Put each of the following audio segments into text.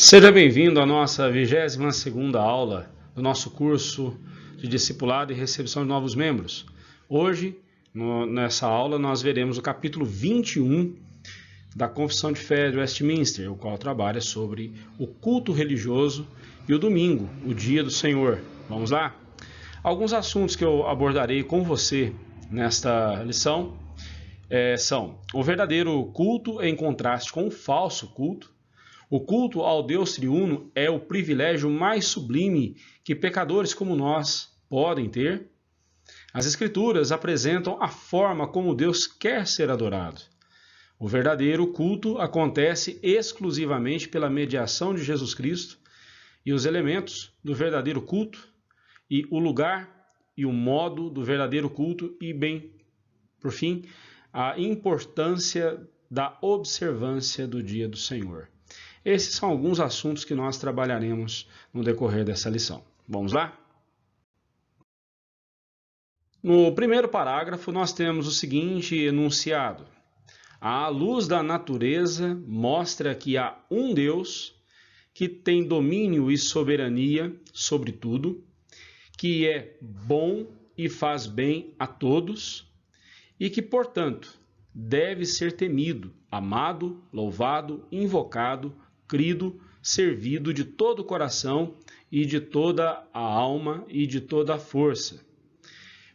Seja bem-vindo à nossa 22ª aula do nosso curso de Discipulado e Recepção de Novos Membros. Hoje, nessa aula, nós veremos o capítulo 21 da Confissão de Fé de Westminster, o qual trabalha sobre o culto religioso e o domingo, o dia do Senhor. Vamos lá? Alguns assuntos que eu abordarei com você nesta lição são o verdadeiro culto em contraste com o falso culto. O culto ao Deus triuno é o privilégio mais sublime que pecadores como nós podem ter. As Escrituras apresentam a forma como Deus quer ser adorado. O verdadeiro culto acontece exclusivamente pela mediação de Jesus Cristo, e os elementos do verdadeiro culto, e o lugar e o modo do verdadeiro culto, e bem, por fim, a importância da observância do dia do Senhor. Esses são alguns assuntos que nós trabalharemos no decorrer dessa lição. Vamos lá? No primeiro parágrafo, nós temos o seguinte enunciado: a luz da natureza mostra que há um Deus que tem domínio e soberania sobre tudo, que é bom e faz bem a todos, e que, portanto, deve ser temido, amado, louvado, invocado, crido, servido de todo o coração e de toda a alma e de toda a força.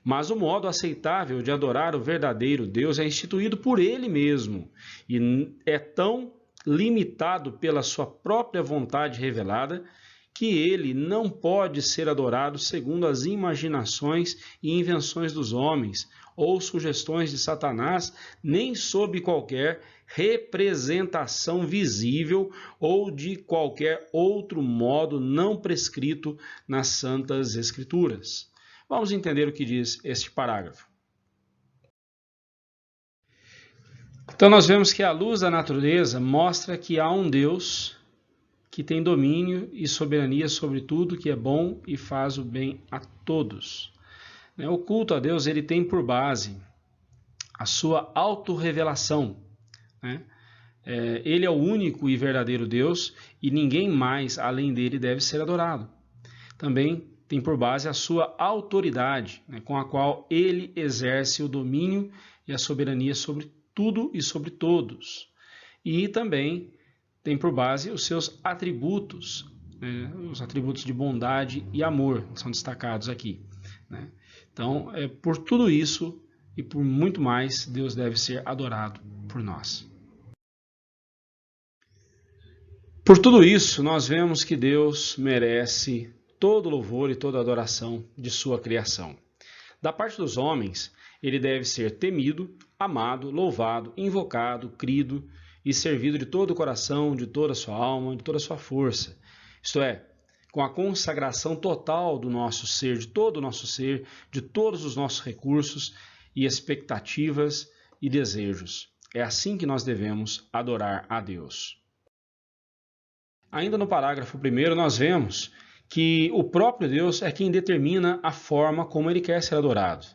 Mas o modo aceitável de adorar o verdadeiro Deus é instituído por Ele mesmo e é tão limitado pela sua própria vontade revelada que Ele não pode ser adorado segundo as imaginações e invenções dos homens ou sugestões de Satanás, nem sob qualquer representação visível ou de qualquer outro modo não prescrito nas Santas Escrituras. Vamos entender o que diz este parágrafo. Então nós vemos que a luz da natureza mostra que há um Deus que tem domínio e soberania sobre tudo que é bom e faz o bem a todos. O culto a Deus ele tem por base a sua autorrevelação. Ele é o único e verdadeiro Deus e ninguém mais além dele deve ser adorado. Também tem por base a sua autoridade, com a qual ele exerce o domínio e a soberania sobre tudo e sobre todos. E também tem por base os seus atributos, os atributos de bondade e amor, que são destacados aqui. Então, por tudo isso e por muito mais, Deus deve ser adorado por nós. Por tudo isso, nós vemos que Deus merece todo louvor e toda adoração de sua criação. Da parte dos homens, ele deve ser temido, amado, louvado, invocado, crido e servido de todo o coração, de toda a sua alma, de toda a sua força. Isto é, com a consagração total do nosso ser, de todo o nosso ser, de todos os nossos recursos e expectativas e desejos. É assim que nós devemos adorar a Deus. Ainda no parágrafo 1º, nós vemos que o próprio Deus é quem determina a forma como ele quer ser adorado.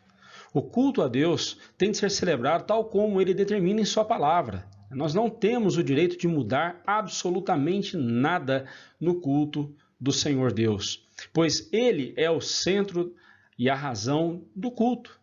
O culto a Deus tem de ser celebrado tal como ele determina em sua palavra. Nós não temos o direito de mudar absolutamente nada no culto do Senhor Deus, pois ele é o centro e a razão do culto.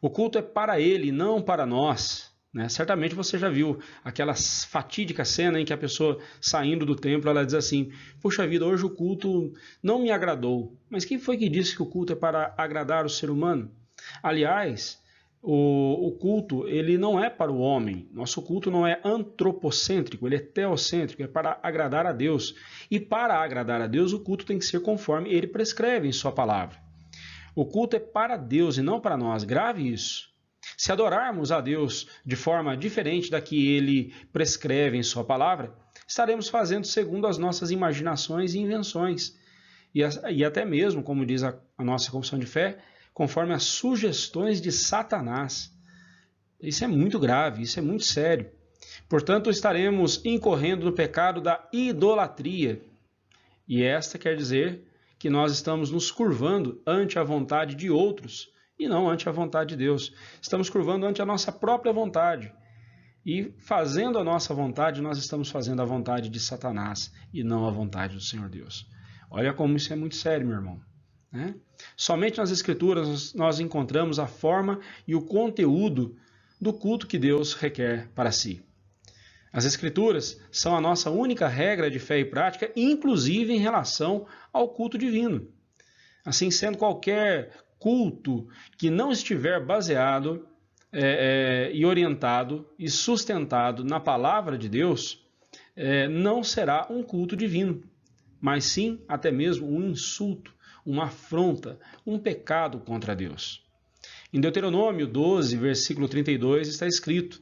O culto é para ele, não para nós. Certamente você já viu aquela fatídica cena em que a pessoa saindo do templo, ela diz assim: puxa vida, hoje o culto não me agradou. Mas quem foi que disse que o culto é para agradar o ser humano? Aliás, o culto ele não é para o homem. Nosso culto não é antropocêntrico, ele é teocêntrico, é para agradar a Deus. E para agradar a Deus, o culto tem que ser conforme ele prescreve em sua palavra. O culto é para Deus e não para nós. Grave isso. Se adorarmos a Deus de forma diferente da que ele prescreve em sua palavra, estaremos fazendo segundo as nossas imaginações e invenções. E até mesmo, como diz a nossa confissão de fé, conforme as sugestões de Satanás. Isso é muito grave, isso é muito sério. Portanto, estaremos incorrendo no pecado da idolatria. E esta quer dizer que nós estamos nos curvando ante a vontade de outros e não ante a vontade de Deus. Estamos curvando ante a nossa própria vontade. E fazendo a nossa vontade, nós estamos fazendo a vontade de Satanás e não a vontade do Senhor Deus. Olha como isso é muito sério, meu irmão, né? Somente nas Escrituras nós encontramos a forma e o conteúdo do culto que Deus requer para si. As Escrituras são a nossa única regra de fé e prática, inclusive em relação ao culto divino. Assim sendo, qualquer culto que não estiver baseado e orientado e sustentado na palavra de Deus, não será um culto divino, mas sim até mesmo um insulto, uma afronta, um pecado contra Deus. Em Deuteronômio 12, versículo 32, está escrito: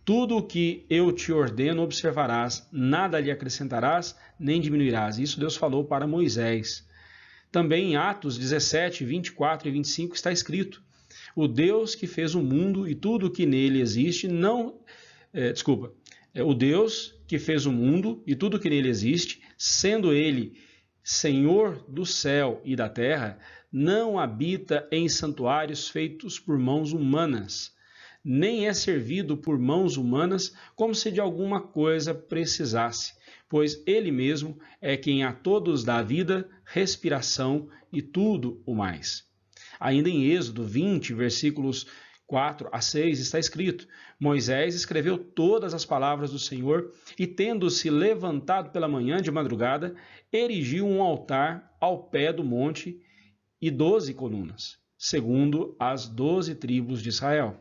tudo o que eu te ordeno observarás, nada lhe acrescentarás, nem diminuirás. Isso Deus falou para Moisés. Também em Atos 17, 24 e 25 está escrito: o Deus que fez o mundo e tudo o que nele existe, o Deus que fez o mundo e tudo o que nele existe, sendo ele Senhor do céu e da terra, não habita em santuários feitos por mãos humanas, nem é servido por mãos humanas como se de alguma coisa precisasse, pois ele mesmo é quem a todos dá vida, respiração e tudo o mais. Ainda em Êxodo 20, versículos 4 a 6, está escrito: Moisés escreveu todas as palavras do Senhor e, tendo-se levantado pela manhã de madrugada, erigiu um altar ao pé do monte e 12 colunas, segundo as 12 tribos de Israel.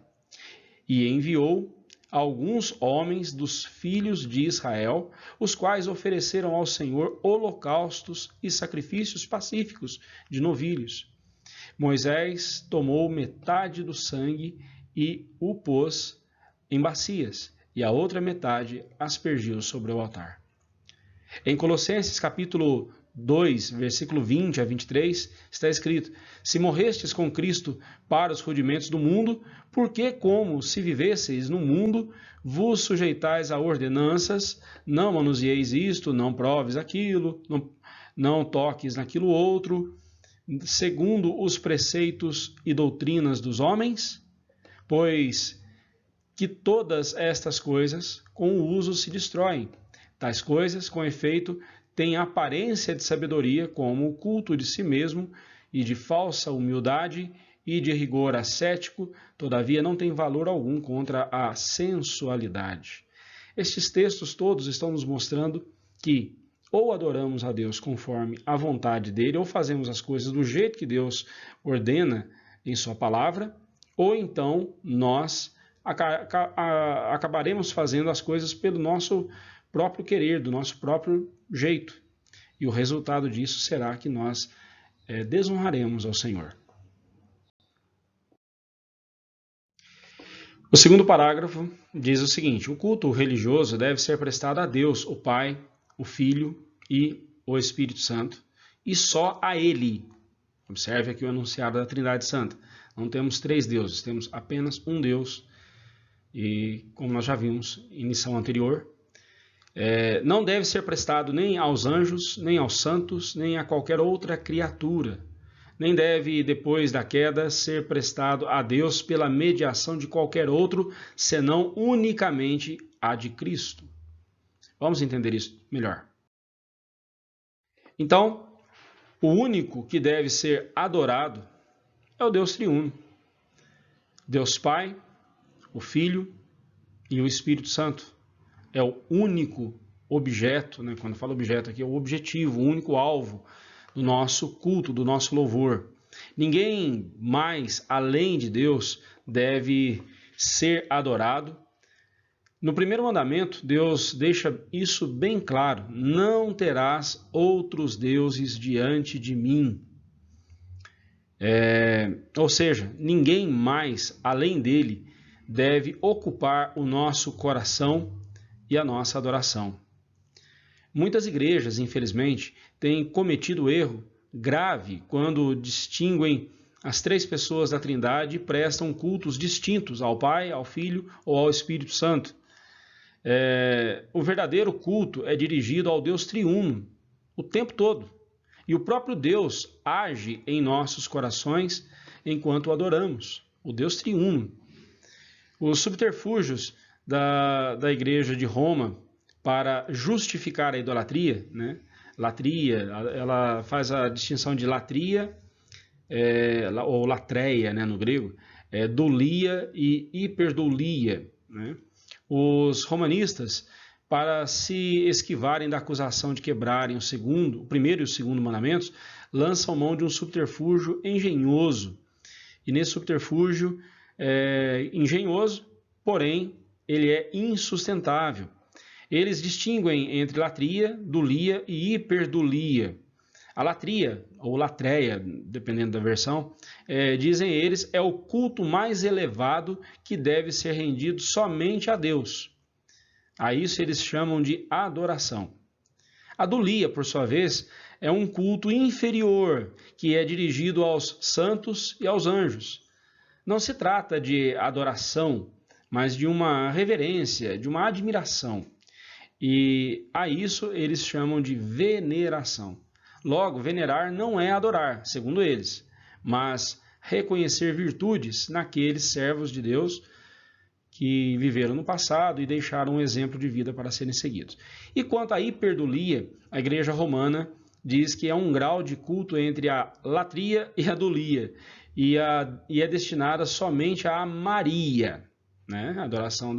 E enviou alguns homens dos filhos de Israel, os quais ofereceram ao Senhor holocaustos e sacrifícios pacíficos de novilhos. Moisés tomou metade do sangue e o pôs em bacias, e a outra metade aspergiu sobre o altar. Em Colossenses capítulo 2, versículo 20 a 23, está escrito: se morrestes com Cristo para os rudimentos do mundo, por que, como se vivesseis no mundo, vos sujeitais a ordenanças, não manuseieis isto, não proves aquilo, não toques naquilo outro, segundo os preceitos e doutrinas dos homens? Pois que todas estas coisas com o uso se destroem. Tais coisas, com efeito, têm aparência de sabedoria, como o culto de si mesmo e de falsa humildade e de rigor ascético, todavia não tem valor algum contra a sensualidade. Estes textos todos estão nos mostrando que ou adoramos a Deus conforme a vontade dele, ou fazemos as coisas do jeito que Deus ordena em sua palavra, ou então nós acabaremos fazendo as coisas pelo nosso próprio querer, do nosso próprio jeito. E o resultado disso será que nós desonraremos ao Senhor. O segundo parágrafo diz o seguinte: o culto religioso deve ser prestado a Deus, o Pai, o Filho e o Espírito Santo, e só a Ele. Observe aqui o enunciado da Trindade Santa. Não temos 3 deuses, temos apenas um Deus. E como nós já vimos em lição anterior, não deve ser prestado nem aos anjos, nem aos santos, nem a qualquer outra criatura. Nem deve, depois da queda, ser prestado a Deus pela mediação de qualquer outro, senão unicamente a de Cristo. Vamos entender isso melhor. Então, o único que deve ser adorado é o Deus triuno. Deus Pai, o Filho e o Espírito Santo. É o único objeto, né? Quando eu falo objeto aqui, é o objetivo, o único alvo do nosso culto, do nosso louvor. Ninguém mais, além de Deus, deve ser adorado. No primeiro mandamento, Deus deixa isso bem claro: não terás outros deuses diante de mim. Ou seja, ninguém mais, além dele, deve ocupar o nosso coração e a nossa adoração. Muitas igrejas, infelizmente, têm cometido o erro grave quando distinguem as 3 pessoas da Trindade e prestam cultos distintos ao Pai, ao Filho ou ao Espírito Santo. O verdadeiro culto é dirigido ao Deus triuno o tempo todo. E o próprio Deus age em nossos corações enquanto o adoramos, o Deus triuno. Os subterfúgios da Igreja de Roma para justificar a idolatria, né? Latria, ela faz a distinção de latria, ou latreia, né, no grego, doulia e hiperdoulia, né? Os romanistas, para se esquivarem da acusação de quebrarem o primeiro e o segundo mandamentos, lançam mão de um subterfúgio engenhoso. E nesse subterfúgio engenhoso, porém, ele é insustentável. Eles distinguem entre latria, doulia e hiperdoulia. A latria, ou latreia, dependendo da versão, dizem eles, é o culto mais elevado que deve ser rendido somente a Deus. A isso eles chamam de adoração. A doulia, por sua vez, é um culto inferior que é dirigido aos santos e aos anjos. Não se trata de adoração, mas de uma reverência, de uma admiração. E a isso eles chamam de veneração. Logo, venerar não é adorar, segundo eles, mas reconhecer virtudes naqueles servos de Deus que viveram no passado e deixaram um exemplo de vida para serem seguidos. E quanto à hiperdoulia, a Igreja Romana diz que é um grau de culto entre a latria e a doulia, e é destinada somente a Maria, né? A adoração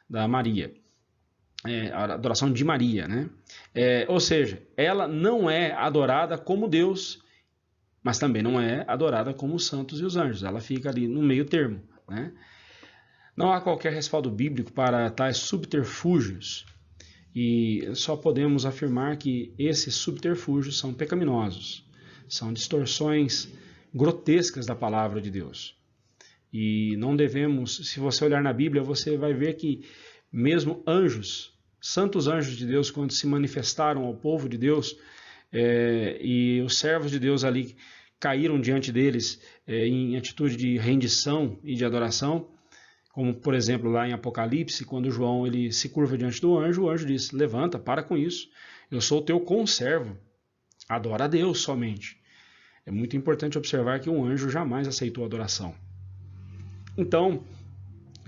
da Maria. A adoração de Maria, né? Ou seja, ela não é adorada como Deus, mas também não é adorada como os santos e os anjos. Ela fica ali no meio termo, né? Não há qualquer respaldo bíblico para tais subterfúgios e só podemos afirmar que esses subterfúgios são pecaminosos, são distorções grotescas da palavra de Deus. E não devemos, se você olhar na Bíblia, você vai ver que mesmo anjos, santos anjos de Deus, quando se manifestaram ao povo de Deus, e os servos de Deus ali caíram diante deles em atitude de rendição e de adoração, como por exemplo lá em Apocalipse, quando João ele se curva diante do anjo, o anjo diz: levanta, para com isso, eu sou o teu conservo, adora a Deus somente. É muito importante observar que um anjo jamais aceitou a adoração. Então,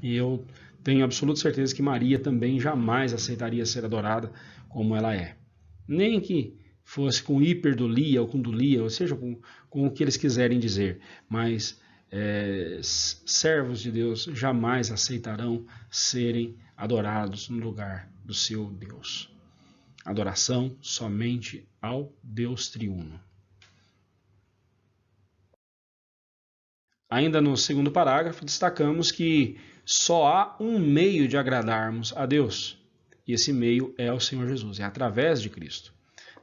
eu tenho absoluta certeza que Maria também jamais aceitaria ser adorada como ela é. Nem que fosse com hiperdoulia ou com doulia, ou seja, com o que eles quiserem dizer, mas servos de Deus jamais aceitarão serem adorados no lugar do seu Deus. Adoração somente ao Deus triuno. Ainda no segundo parágrafo, destacamos que só há um meio de agradarmos a Deus, e esse meio é o Senhor Jesus, é através de Cristo,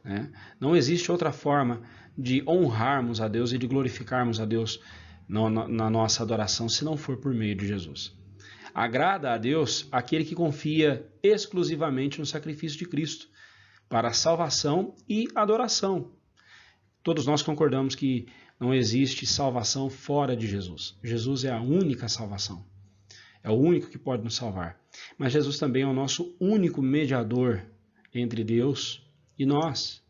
né? Não existe outra forma de honrarmos a Deus e de glorificarmos a Deus na nossa adoração, se não for por meio de Jesus. Agrada a Deus aquele que confia exclusivamente no sacrifício de Cristo para a salvação e adoração. Todos nós concordamos que não existe salvação fora de Jesus. Jesus é a única salvação. É o único que pode nos salvar. Mas Jesus também é o nosso único mediador entre Deus e nós.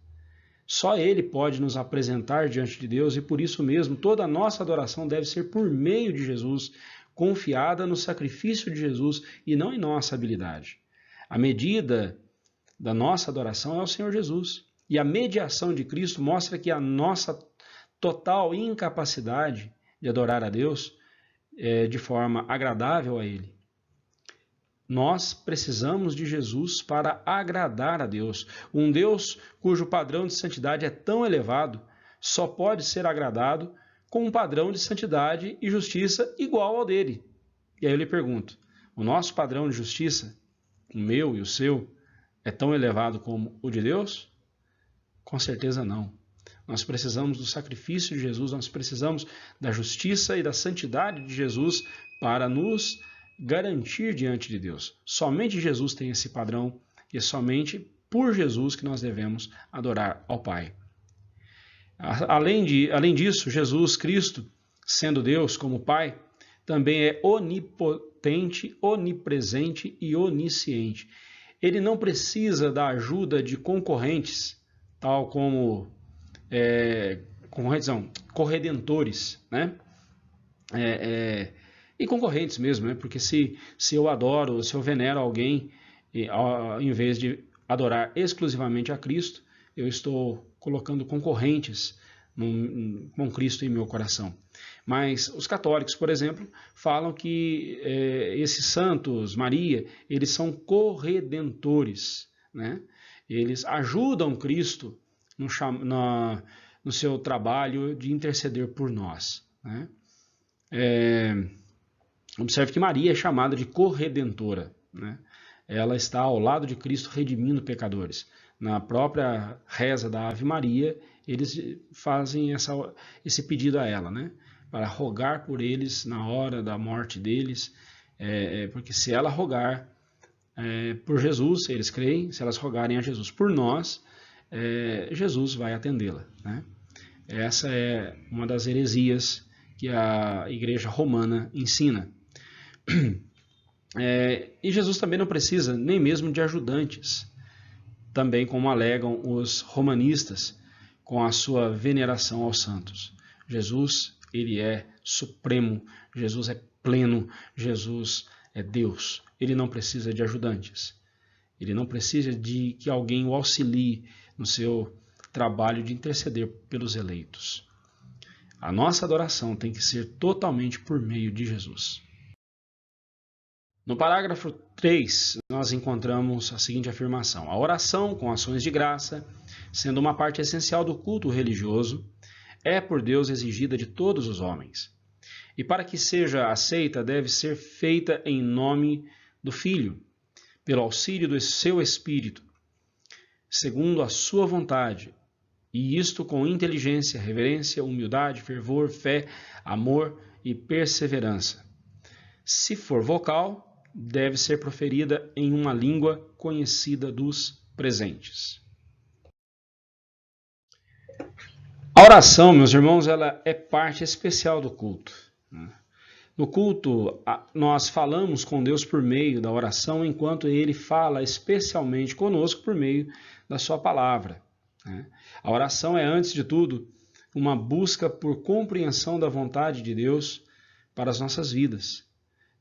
Só Ele pode nos apresentar diante de Deus e por isso mesmo toda a nossa adoração deve ser por meio de Jesus, confiada no sacrifício de Jesus e não em nossa habilidade. A medida da nossa adoração é o Senhor Jesus. E a mediação de Cristo mostra que a nossa total incapacidade de adorar a Deus de forma agradável a Ele. Nós precisamos de Jesus para agradar a Deus. Um Deus cujo padrão de santidade é tão elevado só pode ser agradado com um padrão de santidade e justiça igual ao dele. E aí eu lhe pergunto, o nosso padrão de justiça, o meu e o seu, é tão elevado como o de Deus? Com certeza não. Nós precisamos do sacrifício de Jesus, nós precisamos da justiça e da santidade de Jesus para nos garantir diante de Deus. Somente Jesus tem esse padrão e é somente por Jesus que nós devemos adorar ao Pai. Além disso, Jesus Cristo, sendo Deus como Pai, também é onipotente, onipresente e onisciente. Ele não precisa da ajuda de concorrentes, tal como corredentores, né? e concorrentes mesmo, né? Porque se eu adoro, se eu venero alguém, em vez de adorar exclusivamente a Cristo, eu estou colocando concorrentes com Cristo em meu coração. Mas os católicos, por exemplo, falam que esses santos, Maria, eles são corredentores, né? Eles ajudam Cristo no seu trabalho de interceder por nós, né? Observe que Maria é chamada de corredentora, né? Ela está ao lado de Cristo redimindo pecadores. Na própria reza da Ave Maria, eles fazem esse pedido a ela, né? Para rogar por eles na hora da morte deles, porque se ela rogar por Jesus, eles creem, se elas rogarem a Jesus por nós, Jesus vai atendê-la, né? Essa é uma das heresias que a Igreja Romana ensina. E Jesus também não precisa nem mesmo de ajudantes, também como alegam os romanistas com a sua veneração aos santos. Jesus, ele é supremo, Jesus é pleno, Jesus é Deus. Ele não precisa de ajudantes. Ele não precisa de que alguém o auxilie no seu trabalho de interceder pelos eleitos. A nossa adoração tem que ser totalmente por meio de Jesus. No parágrafo 3, nós encontramos a seguinte afirmação: a oração com ações de graça, sendo uma parte essencial do culto religioso, é por Deus exigida de todos os homens. E para que seja aceita, deve ser feita em nome do Filho, pelo auxílio do seu Espírito, segundo a sua vontade, e isto com inteligência, reverência, humildade, fervor, fé, amor e perseverança. Se for vocal, deve ser proferida em uma língua conhecida dos presentes. A oração, meus irmãos, ela é parte especial do culto. No culto, nós falamos com Deus por meio da oração, enquanto Ele fala especialmente conosco por meio da sua palavra. A oração é, antes de tudo, uma busca por compreensão da vontade de Deus para as nossas vidas.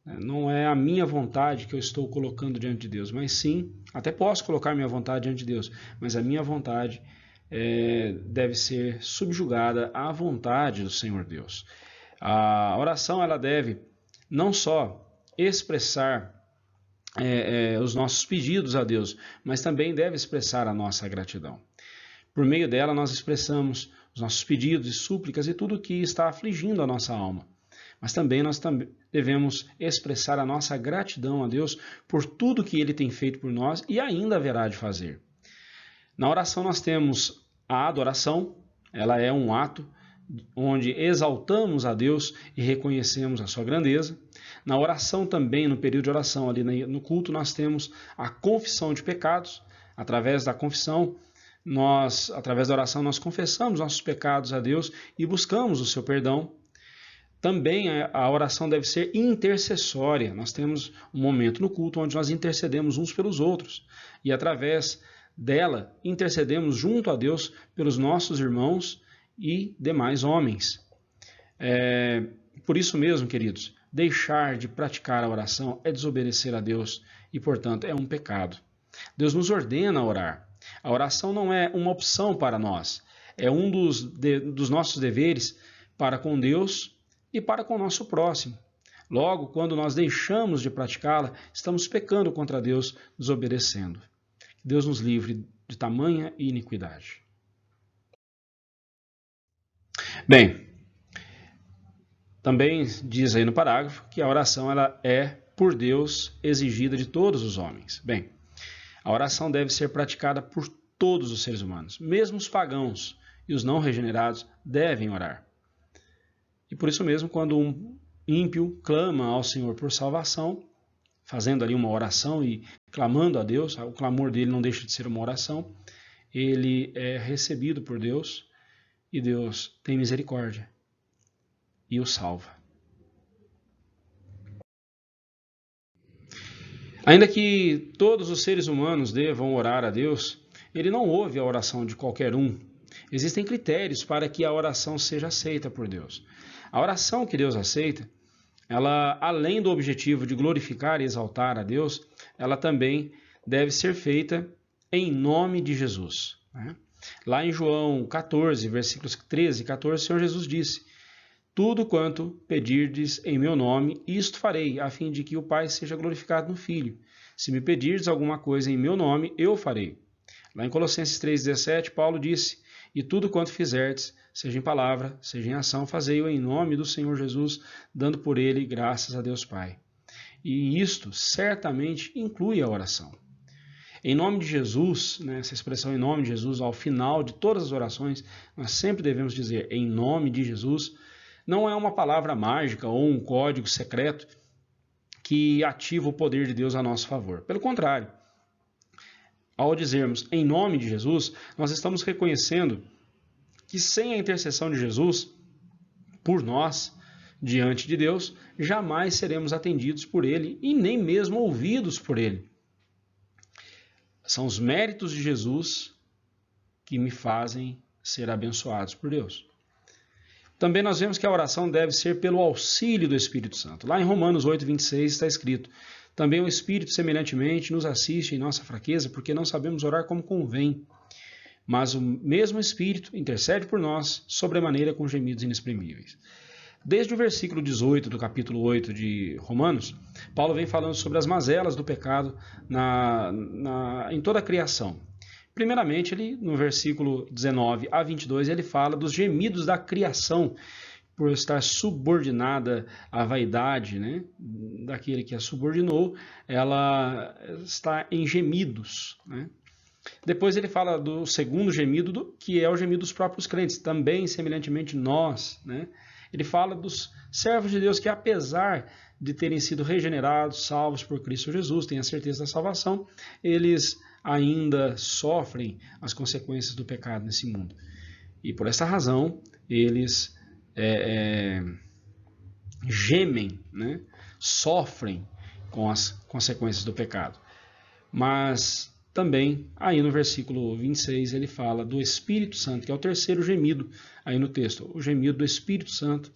Não é a minha vontade que eu estou colocando diante de Deus, mas sim, até posso colocar minha vontade diante de Deus, mas a minha vontade deve ser subjugada à vontade do Senhor Deus. A oração ela deve não só expressar os nossos pedidos a Deus, mas também deve expressar a nossa gratidão. Por meio dela nós expressamos os nossos pedidos e súplicas e tudo o que está afligindo a nossa alma. Mas também nós devemos expressar a nossa gratidão a Deus por tudo que Ele tem feito por nós e ainda haverá de fazer. Na oração nós temos a adoração, ela é um ato onde exaltamos a Deus e reconhecemos a sua grandeza. Na oração também, no período de oração, ali no culto, nós temos a confissão de pecados. Através da confissão, através da oração, nós confessamos nossos pecados a Deus e buscamos o seu perdão. Também a oração deve ser intercessória. Nós temos um momento no culto onde nós intercedemos uns pelos outros. E através dela, intercedemos junto a Deus pelos nossos irmãos e demais homens. Por isso mesmo, queridos, deixar de praticar a oração é desobedecer a Deus e, portanto, é um pecado. Deus nos ordena a orar. A oração não é uma opção para nós. É um dos nossos deveres para com Deus e para com o nosso próximo. Logo, quando nós deixamos de praticá-la, estamos pecando contra Deus, desobedecendo. Que Deus nos livre de tamanha iniquidade. Bem, também diz aí no parágrafo que a oração ela é, por Deus, exigida de todos os homens. Bem, a oração deve ser praticada por todos os seres humanos, mesmo os pagãos e os não regenerados devem orar. E por isso mesmo, quando um ímpio clama ao Senhor por salvação, fazendo ali uma oração e clamando a Deus, o clamor dele não deixa de ser uma oração, ele é recebido por Deus e Deus tem misericórdia e o salva. Ainda que todos os seres humanos devam orar a Deus, Ele não ouve a oração de qualquer um. Existem critérios para que a oração seja aceita por Deus. A oração que Deus aceita ela, além do objetivo de glorificar e exaltar a Deus, ela também deve ser feita em nome de Jesus, né? Lá em João 14, versículos 13 e 14, o Senhor Jesus disse: tudo quanto pedirdes em meu nome, isto farei, a fim de que o Pai seja glorificado no Filho. Se me pedirdes alguma coisa em meu nome, eu farei. Lá em Colossenses 3,17, Paulo disse: e tudo quanto fizerdes, seja em palavra, seja em ação, fazei-o em nome do Senhor Jesus, dando por ele graças a Deus Pai. E isto certamente inclui a oração. Em nome de Jesus, né, essa expressão em nome de Jesus, ao final de todas as orações, nós sempre devemos dizer em nome de Jesus. Não é uma palavra mágica ou um código secreto que ativa o poder de Deus a nosso favor. Pelo contrário, ao dizermos em nome de Jesus, nós estamos reconhecendo que sem a intercessão de Jesus por nós, diante de Deus, jamais seremos atendidos por Ele e nem mesmo ouvidos por Ele. São os méritos de Jesus que me fazem ser abençoados por Deus. Também nós vemos que a oração deve ser pelo auxílio do Espírito Santo. Lá em Romanos 8,26 está escrito: também o Espírito semelhantemente nos assiste em nossa fraqueza, porque não sabemos orar como convém. Mas o mesmo Espírito intercede por nós, sobremaneira com gemidos inexprimíveis. Desde o versículo 18 do capítulo 8 de Romanos, Paulo vem falando sobre as mazelas do pecado em toda a criação. Primeiramente, ele, no versículo 19 a 22, ele fala dos gemidos da criação, por estar subordinada à vaidade, né, daquele que a subordinou, ela está em gemidos, né? Depois ele fala do segundo gemido, que é o gemido dos próprios crentes, também semelhantemente nós, né? Ele fala dos servos de Deus que, apesar de terem sido regenerados, salvos por Cristo Jesus, têm a certeza da salvação, eles ainda sofrem as consequências do pecado nesse mundo. E por essa razão, eles gemem, né? Sofrem com as consequências do pecado. Mas também, aí no versículo 26, ele fala do Espírito Santo, que é o terceiro gemido aí no texto, o gemido do Espírito Santo.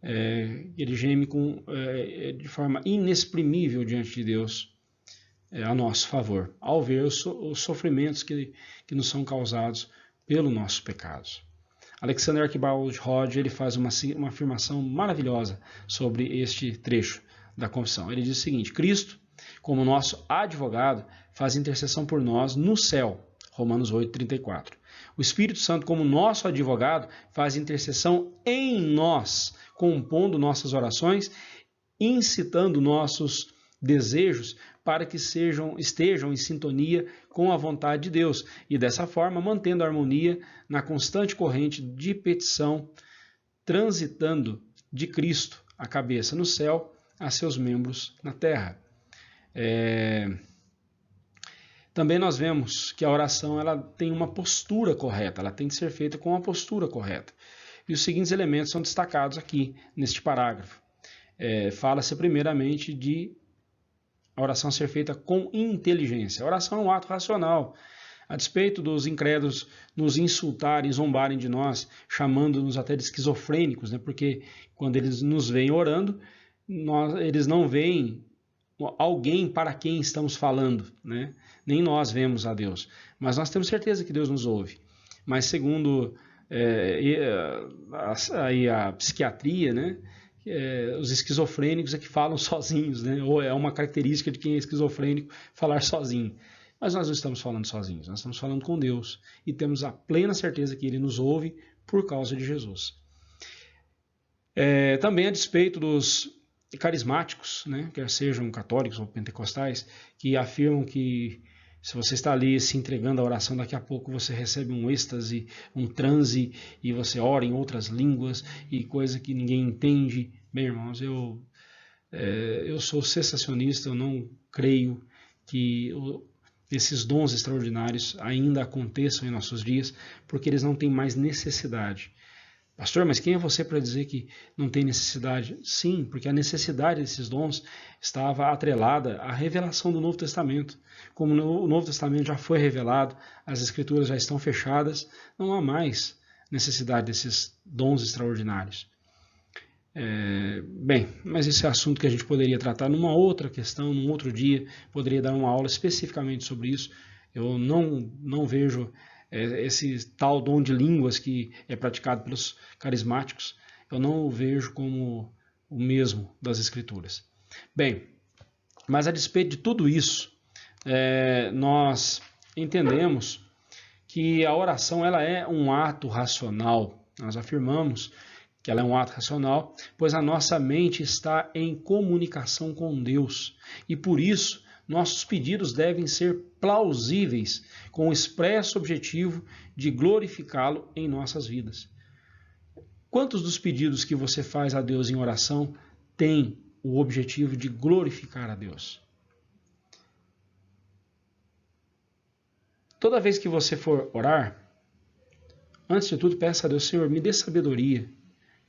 Ele geme de forma inexprimível diante de Deus, a nosso favor, ao ver os sofrimentos que nos são causados pelos nossos pecados. Alexander Archibald Hodge, ele faz uma afirmação maravilhosa sobre este trecho da confissão. Ele diz o seguinte: Cristo, como nosso advogado, faz intercessão por nós no céu. Romanos 8,34. O Espírito Santo, como nosso advogado, faz intercessão em nós, compondo nossas orações, incitando nossos desejos para que estejam em sintonia com a vontade de Deus e, dessa forma, mantendo a harmonia na constante corrente de petição, transitando de Cristo, a cabeça no céu, a seus membros na terra. Também nós vemos que a oração ela tem uma postura correta, ela tem que ser feita com uma postura correta. E os seguintes elementos são destacados aqui neste parágrafo. Fala-se primeiramente de a oração ser feita com inteligência. A oração é um ato racional. A despeito dos incrédulos nos insultarem, zombarem de nós, chamando-nos até de esquizofrênicos, né? Porque quando eles nos veem orando, eles não veem alguém para quem estamos falando, né? Nem nós vemos a Deus, mas nós temos certeza que Deus nos ouve. Mas segundo a psiquiatria, né? Os esquizofrênicos é que falam sozinhos, né? Ou é uma característica de quem é esquizofrênico falar sozinho. Mas nós não estamos falando sozinhos, nós estamos falando com Deus e temos a plena certeza que Ele nos ouve por causa de Jesus. Também a despeito dos carismáticos, né, quer sejam católicos ou pentecostais, que afirmam que se você está ali se entregando à oração, daqui a pouco você recebe um êxtase, um transe, e você ora em outras línguas, e coisa que ninguém entende. Bem, irmãos, eu sou cessacionista, eu não creio que esses dons extraordinários ainda aconteçam em nossos dias, porque eles não têm mais necessidade. Pastor, mas quem é você para dizer que não tem necessidade? Sim, porque a necessidade desses dons estava atrelada à revelação do Novo Testamento. Como o Novo Testamento já foi revelado, as Escrituras já estão fechadas, não há mais necessidade desses dons extraordinários. Bem, mas esse é assunto que a gente poderia tratar numa outra questão, num outro dia, poderia dar uma aula especificamente sobre isso. Eu não vejo esse tal dom de línguas que é praticado pelos carismáticos, eu não o vejo como o mesmo das Escrituras. Bem, mas a despeito de tudo isso, nós entendemos que a oração ela é um ato racional. Nós afirmamos que ela é um ato racional, pois a nossa mente está em comunicação com Deus. E por isso, nossos pedidos devem ser plausíveis, com o expresso objetivo de glorificá-lo em nossas vidas. Quantos dos pedidos que você faz a Deus em oração têm o objetivo de glorificar a Deus? Toda vez que você for orar, antes de tudo, peça a Deus, Senhor, me dê sabedoria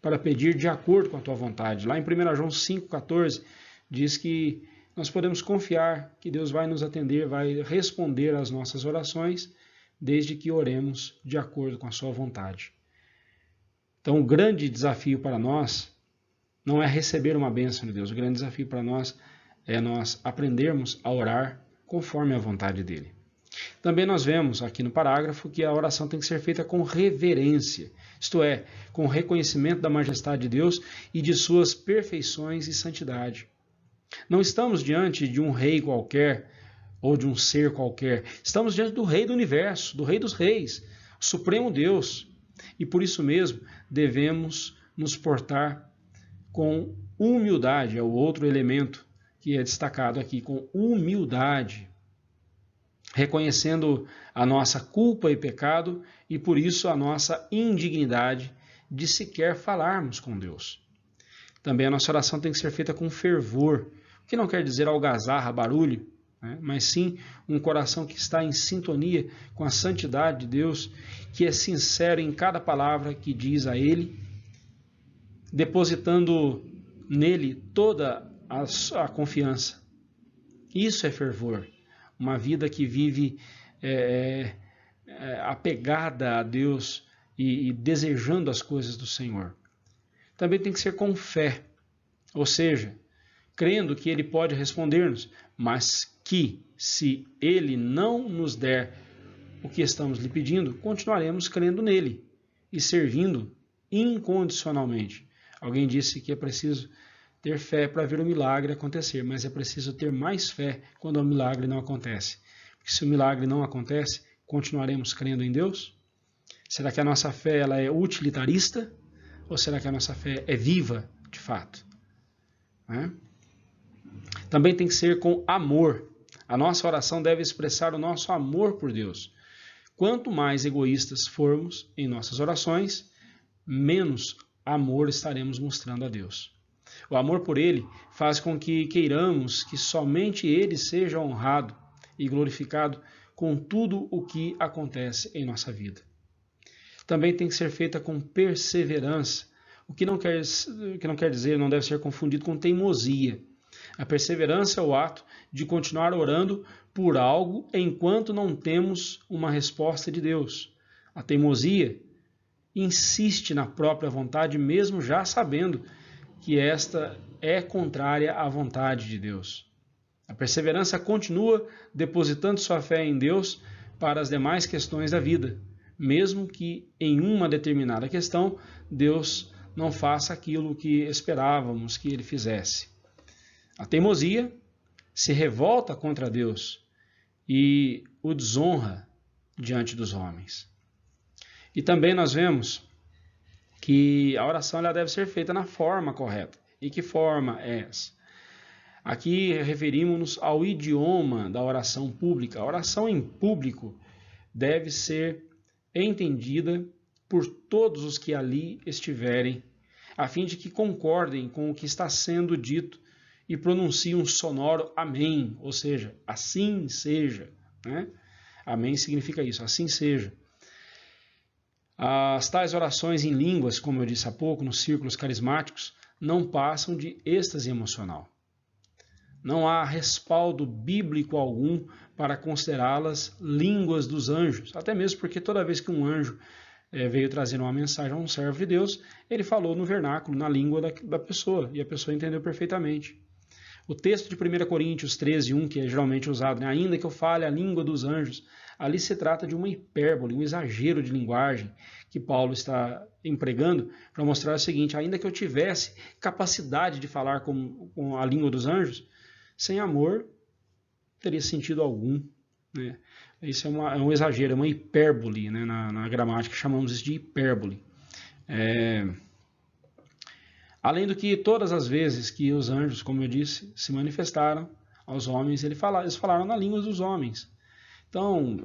para pedir de acordo com a tua vontade. Lá em 1 João 5,14 diz que nós podemos confiar que Deus vai nos atender, vai responder às nossas orações, desde que oremos de acordo com a sua vontade. Então, o grande desafio para nós não é receber uma bênção de Deus. O grande desafio para nós é nós aprendermos a orar conforme a vontade dele. Também nós vemos aqui no parágrafo que a oração tem que ser feita com reverência, isto é, com reconhecimento da majestade de Deus e de suas perfeições e santidade. Não estamos diante de um rei qualquer ou de um ser qualquer, estamos diante do rei do universo, do rei dos reis, o supremo Deus. E por isso mesmo devemos nos portar com humildade, é o outro elemento que é destacado aqui, com humildade, reconhecendo a nossa culpa e pecado e por isso a nossa indignidade de sequer falarmos com Deus. Também a nossa oração tem que ser feita com fervor, o que não quer dizer algazarra, barulho, né? Mas sim um coração que está em sintonia com a santidade de Deus, que é sincero em cada palavra que diz a Ele, depositando nele toda a confiança. Isso é fervor. Uma vida que vive apegada a Deus e desejando as coisas do Senhor. Também tem que ser com fé, ou seja, crendo que Ele pode responder-nos, mas que, se Ele não nos der o que estamos lhe pedindo, continuaremos crendo nele e servindo incondicionalmente. Alguém disse que é preciso ter fé para ver o milagre acontecer, mas é preciso ter mais fé quando o milagre não acontece. Porque se o milagre não acontece, continuaremos crendo em Deus? Será que a nossa fé ela é utilitarista? Ou será que a nossa fé é viva, de fato? Também tem que ser com amor. A nossa oração deve expressar o nosso amor por Deus. Quanto mais egoístas formos em nossas orações, menos amor estaremos mostrando a Deus. O amor por Ele faz com que queiramos que somente Ele seja honrado e glorificado com tudo o que acontece em nossa vida. Também tem que ser feita com perseverança, o que não quer dizer, não deve ser confundido com teimosia. A perseverança é o ato de continuar orando por algo enquanto não temos uma resposta de Deus. A teimosia insiste na própria vontade, mesmo já sabendo que esta é contrária à vontade de Deus. A perseverança continua depositando sua fé em Deus para as demais questões da vida, mesmo que em uma determinada questão Deus não faça aquilo que esperávamos que Ele fizesse. A teimosia se revolta contra Deus e o desonra diante dos homens. E também nós vemos que a oração ela deve ser feita na forma correta. E que forma é essa? Aqui referimos-nos ao idioma da oração pública. A oração em público deve ser entendida por todos os que ali estiverem, a fim de que concordem com o que está sendo dito e pronunciem um sonoro amém, ou seja, assim seja. Amém significa isso, assim seja. As tais orações em línguas, como eu disse há pouco, nos círculos carismáticos, não passam de êxtase emocional. Não há respaldo bíblico algum para considerá-las línguas dos anjos, até mesmo porque toda vez que um anjo veio trazer uma mensagem a um servo de Deus, ele falou no vernáculo, na língua da pessoa, e a pessoa entendeu perfeitamente. O texto de 1 Coríntios 13:1, que é geralmente usado, né? Ainda que eu fale a língua dos anjos, ali se trata de uma hipérbole, um exagero de linguagem que Paulo está empregando para mostrar o seguinte: ainda que eu tivesse capacidade de falar com a língua dos anjos, sem amor, não teria sentido algum, né? Isso é um exagero, é uma hipérbole, né? Na gramática chamamos isso de hipérbole. Além do que todas as vezes que os anjos, como eu disse, se manifestaram aos homens, eles falaram na língua dos homens. Então,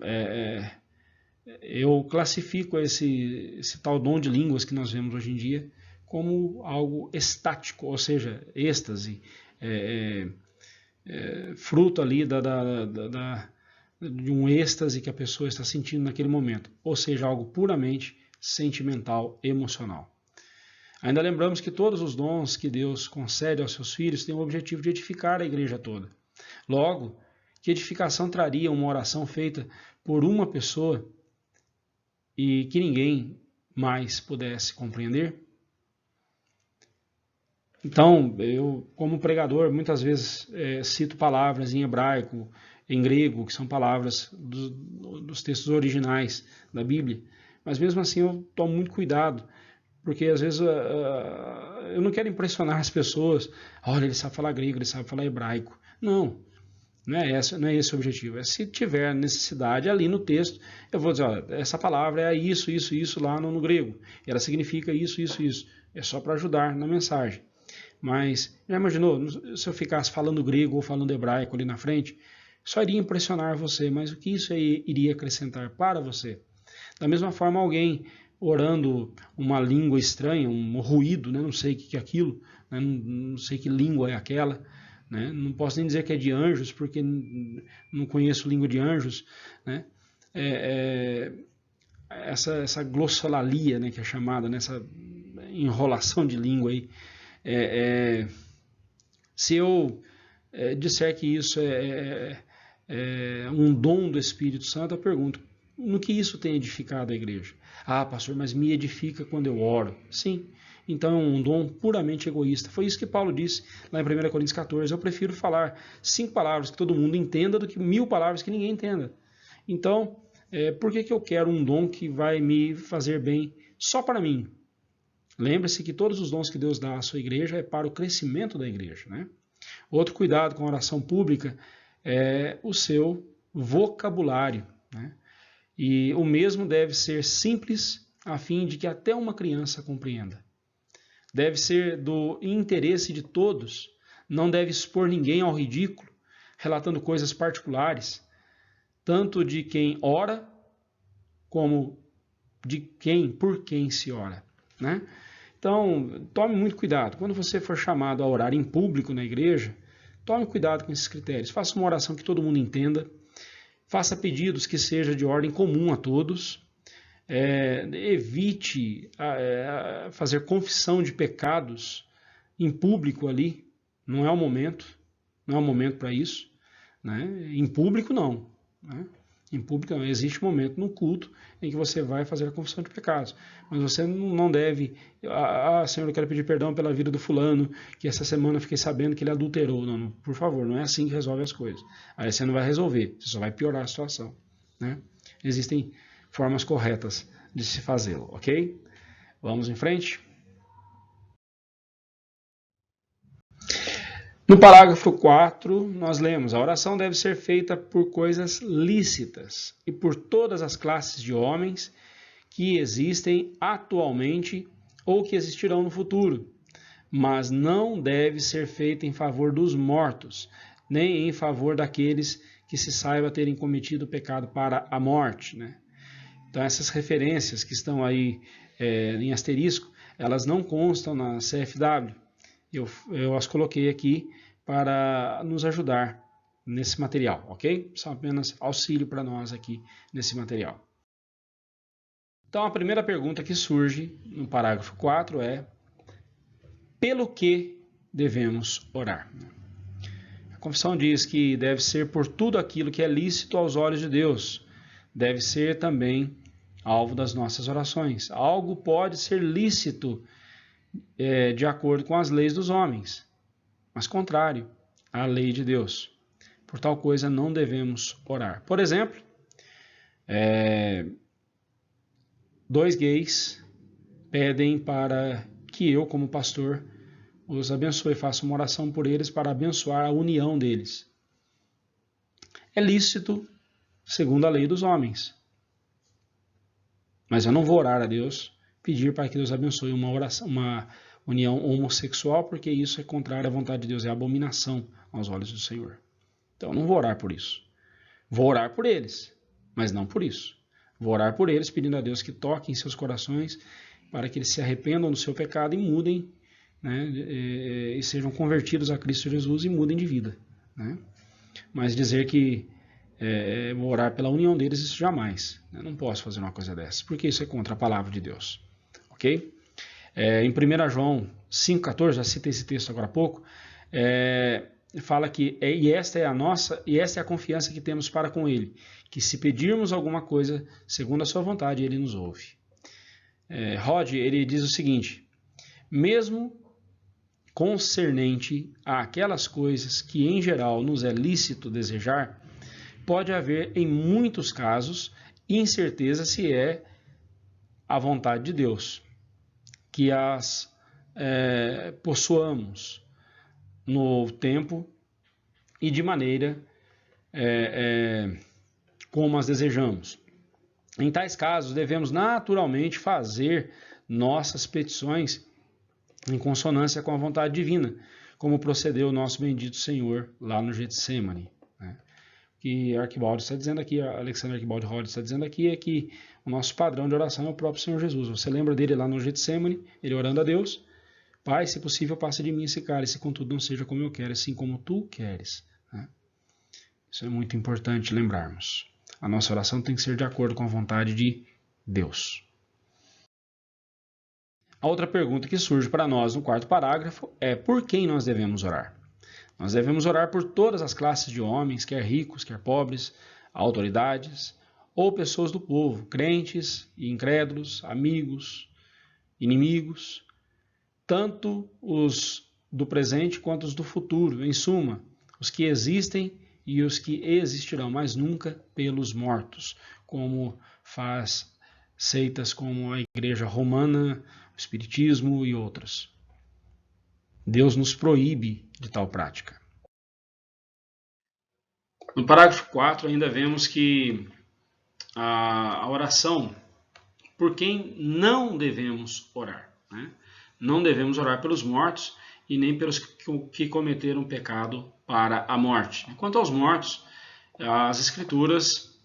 eu classifico esse tal dom de línguas que nós vemos hoje em dia como algo estático, ou seja, êxtase, fruto ali de um êxtase que a pessoa está sentindo naquele momento, ou seja, algo puramente sentimental, emocional. Ainda lembramos que todos os dons que Deus concede aos seus filhos têm o objetivo de edificar a igreja toda. Logo, que edificação traria uma oração feita por uma pessoa e que ninguém mais pudesse compreender? Então, eu, como pregador, muitas vezes cito palavras em hebraico, em grego, que são palavras dos textos originais da Bíblia, mas mesmo assim eu tomo muito cuidado, porque às vezes eu não quero impressionar as pessoas. Olha, ele sabe falar grego, ele sabe falar hebraico. Não é esse o objetivo. Se tiver necessidade ali no texto, eu vou dizer, olha, essa palavra é isso, isso, isso lá no grego. Ela significa isso, isso, isso. É só para ajudar na mensagem. Mas, já imaginou, se eu ficasse falando grego ou falando hebraico ali na frente, só iria impressionar você, mas o que isso aí iria acrescentar para você? Da mesma forma, alguém orando uma língua estranha, um ruído, né? Não sei o que é aquilo, né? Não sei que língua é aquela, né? Não posso nem dizer que é de anjos, porque não conheço língua de anjos, né? Essa glossolalia, né, que é chamada, nessa enrolação de língua aí, se eu disser que isso é um dom do Espírito Santo, eu pergunto, no que isso tem edificado a igreja? Ah, pastor, mas me edifica quando eu oro. Sim, então é um dom puramente egoísta. Foi isso que Paulo disse lá em 1 Coríntios 14. Eu prefiro falar 5 palavras que todo mundo entenda do que 1000 palavras que ninguém entenda. Então, por que eu quero um dom que vai me fazer bem só para mim? Lembre-se que todos os dons que Deus dá à sua igreja é para o crescimento da igreja, né? Outro cuidado com a oração pública é o seu vocabulário, né? E o mesmo deve ser simples, a fim de que até uma criança compreenda. Deve ser do interesse de todos, não deve expor ninguém ao ridículo, relatando coisas particulares, tanto de quem ora, como por quem se ora, né? Então, tome muito cuidado. Quando você for chamado a orar em público na igreja, tome cuidado com esses critérios. Faça uma oração que todo mundo entenda. Faça pedidos que seja de ordem comum a todos. Evite fazer confissão de pecados em público ali. Não é o momento. Não é o momento para isso, né? Em público, não, né? Em público não. Existe um momento no culto em que você vai fazer a confissão de pecados. Mas você não deve... Senhor, eu quero pedir perdão pela vida do fulano, que essa semana eu fiquei sabendo que ele adulterou. Não, por favor, não é assim que resolve as coisas. Aí você não vai resolver, você só vai piorar a situação, né? Existem formas corretas de se fazê-lo, ok? Vamos em frente? No parágrafo 4, nós lemos: a oração deve ser feita por coisas lícitas e por todas as classes de homens que existem atualmente ou que existirão no futuro, mas não deve ser feita em favor dos mortos, nem em favor daqueles que se saiba terem cometido o pecado para a morte, né? Então essas referências que estão aí em asterisco, elas não constam na CFW. Eu as coloquei aqui para nos ajudar nesse material, ok? São apenas auxílio para nós aqui nesse material. Então, a primeira pergunta que surge no parágrafo 4 é: pelo que devemos orar? A confissão diz que deve ser por tudo aquilo que é lícito aos olhos de Deus. Deve ser também alvo das nossas orações. Algo pode ser lícito de acordo com as leis dos homens, mas contrário à lei de Deus. Por tal coisa não devemos orar. Por exemplo, 2 gays pedem para que eu, como pastor, os abençoe, faça uma oração por eles para abençoar a união deles. É lícito segundo a lei dos homens. Mas eu não vou orar a Deus, pedir para que Deus abençoe uma união homossexual, porque isso é contrário à vontade de Deus, é abominação aos olhos do Senhor. Então eu não vou orar por isso. Vou orar por eles, mas não por isso. Vou orar por eles, pedindo a Deus que toque em seus corações, para que eles se arrependam do seu pecado e mudem, né, e sejam convertidos a Cristo Jesus e mudem de vida. Né? Mas dizer que vou orar pela união deles, isso jamais. Eu não posso fazer uma coisa dessa, porque isso é contra a palavra de Deus. Ok? Em 1 João 5,14, já citei esse texto agora há pouco, fala que esta é a confiança que temos para com Ele, que se pedirmos alguma coisa segundo a sua vontade, Ele nos ouve. Rod, ele diz o seguinte: mesmo concernente àquelas coisas que em geral nos é lícito desejar, pode haver em muitos casos incerteza se é a vontade de Deus, que as possuamos no tempo e de maneira como as desejamos. Em tais casos, devemos naturalmente fazer nossas petições em consonância com a vontade divina, como procedeu o nosso bendito Senhor lá no Getsemane. Né? Que Arquibaldo está dizendo aqui, Alexander Arquibaldo Rhodes está dizendo aqui, é que o nosso padrão de oração é o próprio Senhor Jesus. Você lembra dele lá no Getsemane, ele orando a Deus: Pai, se possível, passa de mim esse cálice, contudo não seja como eu quero, assim como tu queres. Né? Isso é muito importante lembrarmos. A nossa oração tem que ser de acordo com a vontade de Deus. A outra pergunta que surge para nós no quarto parágrafo é: por quem nós devemos orar? Nós devemos orar por todas as classes de homens, quer ricos, quer pobres, autoridades ou pessoas do povo, crentes e incrédulos, amigos, inimigos, tanto os do presente quanto os do futuro, em suma, os que existem e os que existirão, mas nunca pelos mortos, como faz seitas como a Igreja Romana, o Espiritismo e outras. Deus nos proíbe de tal prática. No parágrafo 4 ainda vemos que a oração por quem não devemos orar. Né? Não devemos orar pelos mortos e nem pelos que cometeram pecado para a morte. Quanto aos mortos, as Escrituras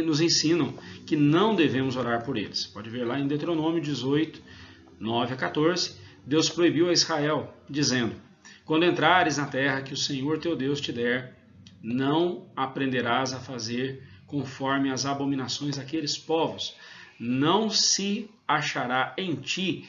nos ensinam que não devemos orar por eles. Pode ver lá em Deuteronômio 18, 9 a 14, Deus proibiu a Israel, dizendo: quando entrares na terra que o Senhor teu Deus te der, não aprenderás a fazer conforme as abominações daqueles povos. Não se achará em ti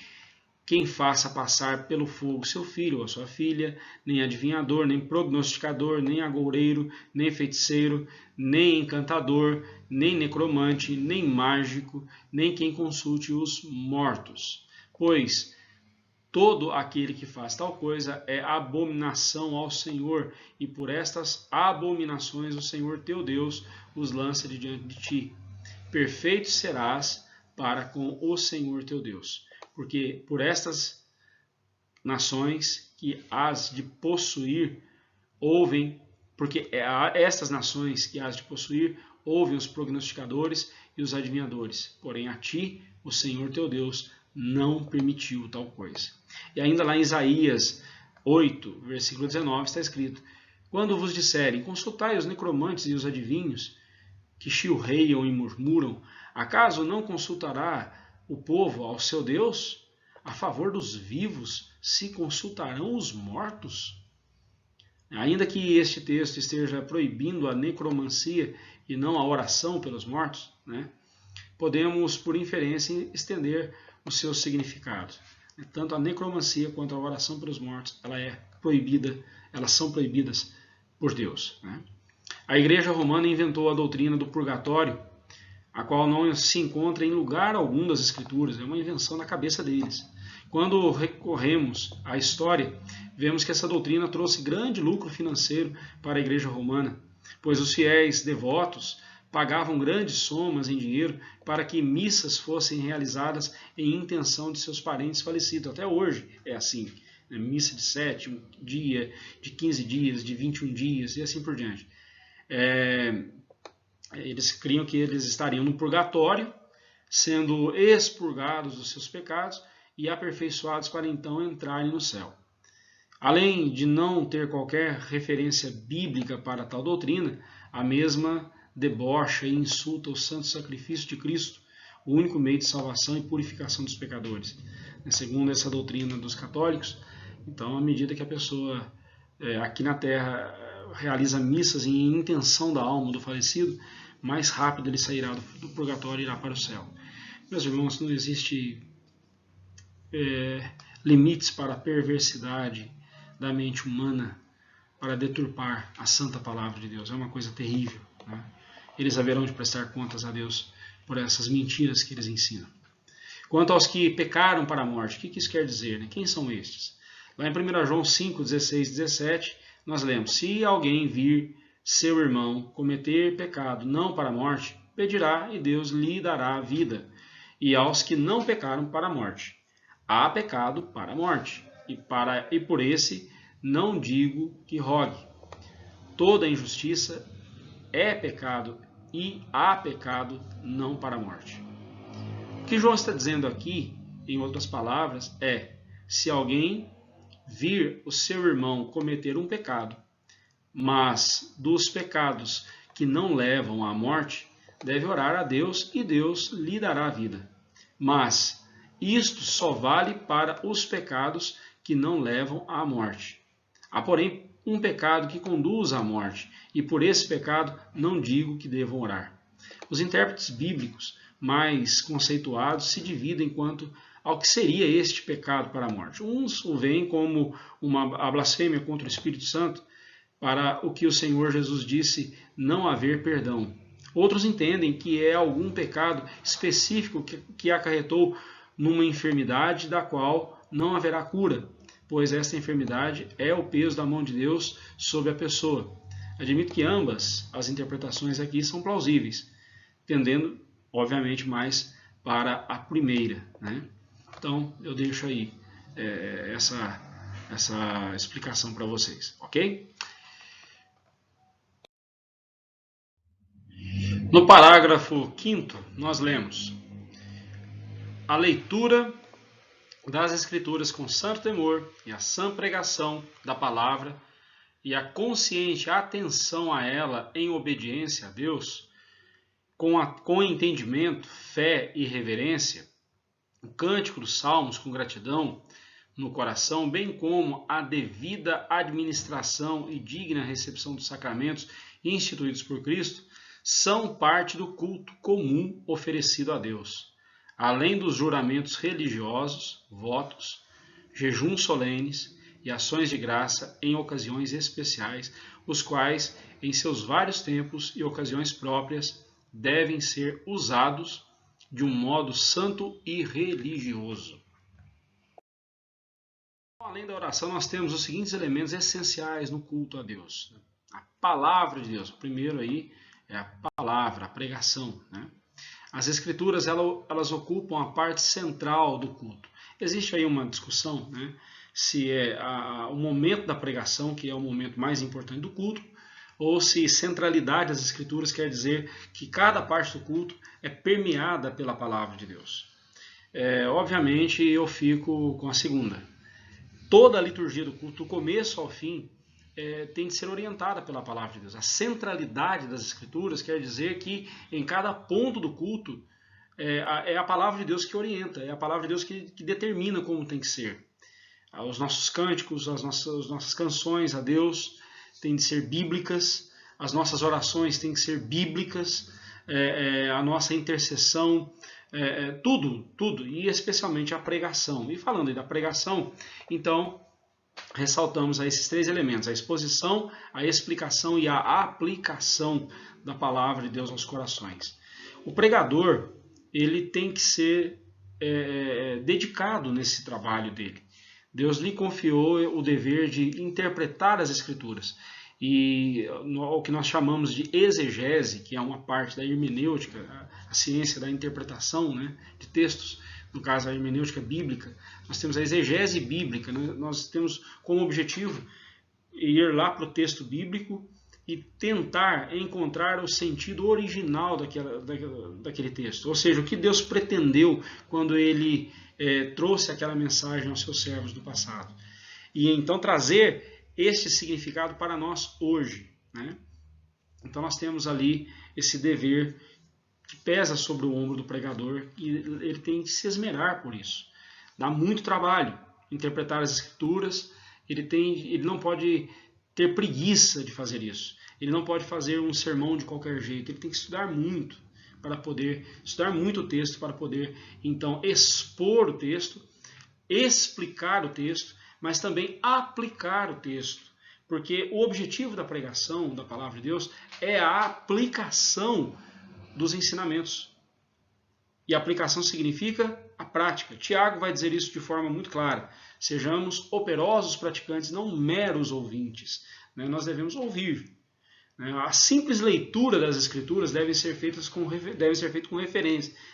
quem faça passar pelo fogo seu filho ou sua filha, nem adivinhador, nem prognosticador, nem agoureiro, nem feiticeiro, nem encantador, nem necromante, nem mágico, nem quem consulte os mortos. Pois todo aquele que faz tal coisa é abominação ao Senhor, e por estas abominações o Senhor teu Deus os lança de diante de ti. Perfeito serás para com o Senhor teu Deus. Porque por estas nações que hás de possuir, estas nações que hás de possuir, ouvem os prognosticadores e os adivinhadores. Porém a ti, o Senhor teu Deus, não permitiu tal coisa. E ainda lá em Isaías 8, versículo 19, está escrito: quando vos disserem, consultai os necromantes e os adivinhos, que chilreiam e murmuram, acaso não consultará o povo ao seu Deus? A favor dos vivos se consultarão os mortos? Ainda que este texto esteja proibindo a necromancia e não a oração pelos mortos, né, podemos, por inferência, estender o seu significado. Tanto a necromancia quanto a oração pelos mortos, elas são proibidas por Deus. Né? A Igreja Romana inventou a doutrina do purgatório a qual não se encontra em lugar algum das Escrituras, é uma invenção da cabeça deles. Quando recorremos à história, vemos que essa doutrina trouxe grande lucro financeiro para a Igreja Romana, pois os fiéis devotos pagavam grandes somas em dinheiro para que missas fossem realizadas em intenção de seus parentes falecidos. Até hoje é assim, né? Missa de 7 dia, de 15 dias, de 21 dias e assim por diante. Eles criam que eles estariam no purgatório, sendo expurgados dos seus pecados e aperfeiçoados para então entrarem no céu. Além de não ter qualquer referência bíblica para tal doutrina, a mesma debocha e insulta o santo sacrifício de Cristo, o único meio de salvação e purificação dos pecadores. Segundo essa doutrina dos católicos, então, à medida que a pessoa aqui na Terra realiza missas em intenção da alma do falecido, mais rápido ele sairá do purgatório e irá para o céu. Meus irmãos, não existe limites para a perversidade da mente humana para deturpar a santa palavra de Deus. É uma coisa terrível, né? Eles haverão de prestar contas a Deus por essas mentiras que eles ensinam. Quanto aos que pecaram para a morte, o que isso quer dizer, né? Quem são estes? Lá em 1 João 5, 16 e 17, nós lemos: se alguém vir seu irmão cometer pecado não para a morte, pedirá e Deus lhe dará a vida. E aos que não pecaram para a morte, há pecado para a morte, e por esse não digo que rogue. Toda injustiça é pecado e há pecado não para a morte. O que João está dizendo aqui, em outras palavras, é: se alguém vir o seu irmão cometer um pecado, mas dos pecados que não levam à morte, deve orar a Deus e Deus lhe dará a vida. Mas isto só vale para os pecados que não levam à morte. Há, porém, um pecado que conduz à morte, e por esse pecado não digo que devam orar. Os intérpretes bíblicos mais conceituados se dividem quanto ao que seria este pecado para a morte. Uns o veem como a blasfêmia contra o Espírito Santo, para o que o Senhor Jesus disse não haver perdão. Outros entendem que é algum pecado específico que acarretou numa enfermidade da qual não haverá cura, pois esta enfermidade é o peso da mão de Deus sobre a pessoa. Admito que ambas as interpretações aqui são plausíveis, tendendo, obviamente, mais para a primeira, né? Então, eu deixo aí essa explicação para vocês, ok? No parágrafo 5º, nós lemos: a leitura das Escrituras com santo temor e a sã pregação da palavra e a consciente atenção a ela em obediência a Deus, com entendimento, fé e reverência, o cântico dos salmos com gratidão no coração, bem como a devida administração e digna recepção dos sacramentos instituídos por Cristo, são parte do culto comum oferecido a Deus, além dos juramentos religiosos, votos, jejuns solenes e ações de graça em ocasiões especiais, os quais, em seus vários tempos e ocasiões próprias, devem ser usados de um modo santo e religioso. Além da oração, nós temos os seguintes elementos essenciais no culto a Deus. A palavra de Deus, o primeiro aí é a palavra, a pregação, né? As Escrituras, elas ocupam a parte central do culto. Existe aí uma discussão, né, se é o momento da pregação que é o momento mais importante do culto, ou se centralidade das Escrituras quer dizer que cada parte do culto é permeada pela palavra de Deus. Obviamente, eu fico com a segunda. Toda a liturgia do culto, do começo ao fim, tem de ser orientada pela palavra de Deus. A centralidade das Escrituras quer dizer que em cada ponto do culto é a palavra de Deus que orienta, é a palavra de Deus que determina como tem que ser. Os nossos cânticos, as nossas canções a Deus têm de ser bíblicas, as nossas orações têm que ser bíblicas, a nossa intercessão, tudo, e especialmente a pregação. E falando aí da pregação, então, ressaltamos a esses três elementos: a exposição, a explicação e a aplicação da palavra de Deus aos corações. O pregador, ele tem que ser dedicado nesse trabalho dele. Deus lhe confiou o dever de interpretar as Escrituras. E o que nós chamamos de exegese, que é uma parte da hermenêutica, a ciência da interpretação, né, de textos, no caso a hermenêutica bíblica, nós temos a exegese bíblica, né, nós temos como objetivo ir lá para o texto bíblico e tentar encontrar o sentido original daquele texto. Ou seja, o que Deus pretendeu quando ele trouxe aquela mensagem aos seus servos do passado. E então trazer esse significado para nós hoje, né? Então nós temos ali esse dever que pesa sobre o ombro do pregador e ele tem que se esmerar por isso. Dá muito trabalho interpretar as Escrituras, ele não pode ter preguiça de fazer isso. Ele não pode fazer um sermão de qualquer jeito, ele tem que estudar muito o texto para poder então expor o texto, explicar o texto, mas também aplicar o texto. Porque o objetivo da pregação da palavra de Deus é a aplicação dos ensinamentos. E a aplicação significa a prática. Tiago vai dizer isso de forma muito clara. Sejamos operosos praticantes, não meros ouvintes. Nós devemos ouvir. A simples leitura das Escrituras deve ser feita com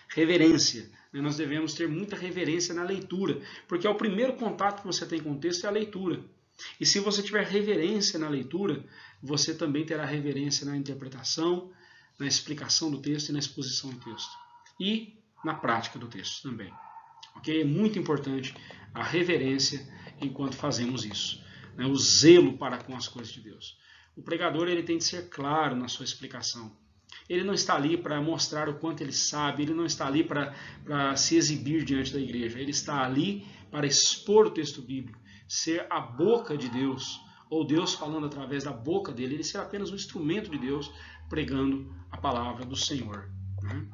reverência. Nós devemos ter muita reverência na leitura, porque é o primeiro contato que você tem com o texto é a leitura. E se você tiver reverência na leitura, você também terá reverência na interpretação, na explicação do texto e na exposição do texto. E na prática do texto também. Okay? É muito importante a reverência enquanto fazemos isso. O zelo para com as coisas de Deus. O pregador ele tem de ser claro na sua explicação. Ele não está ali para mostrar o quanto ele sabe, ele não está ali para se exibir diante da igreja. Ele está ali para expor o texto bíblico, ser a boca de Deus, ou Deus falando através da boca dele, ele ser apenas um instrumento de Deus pregando a palavra do Senhor. Né?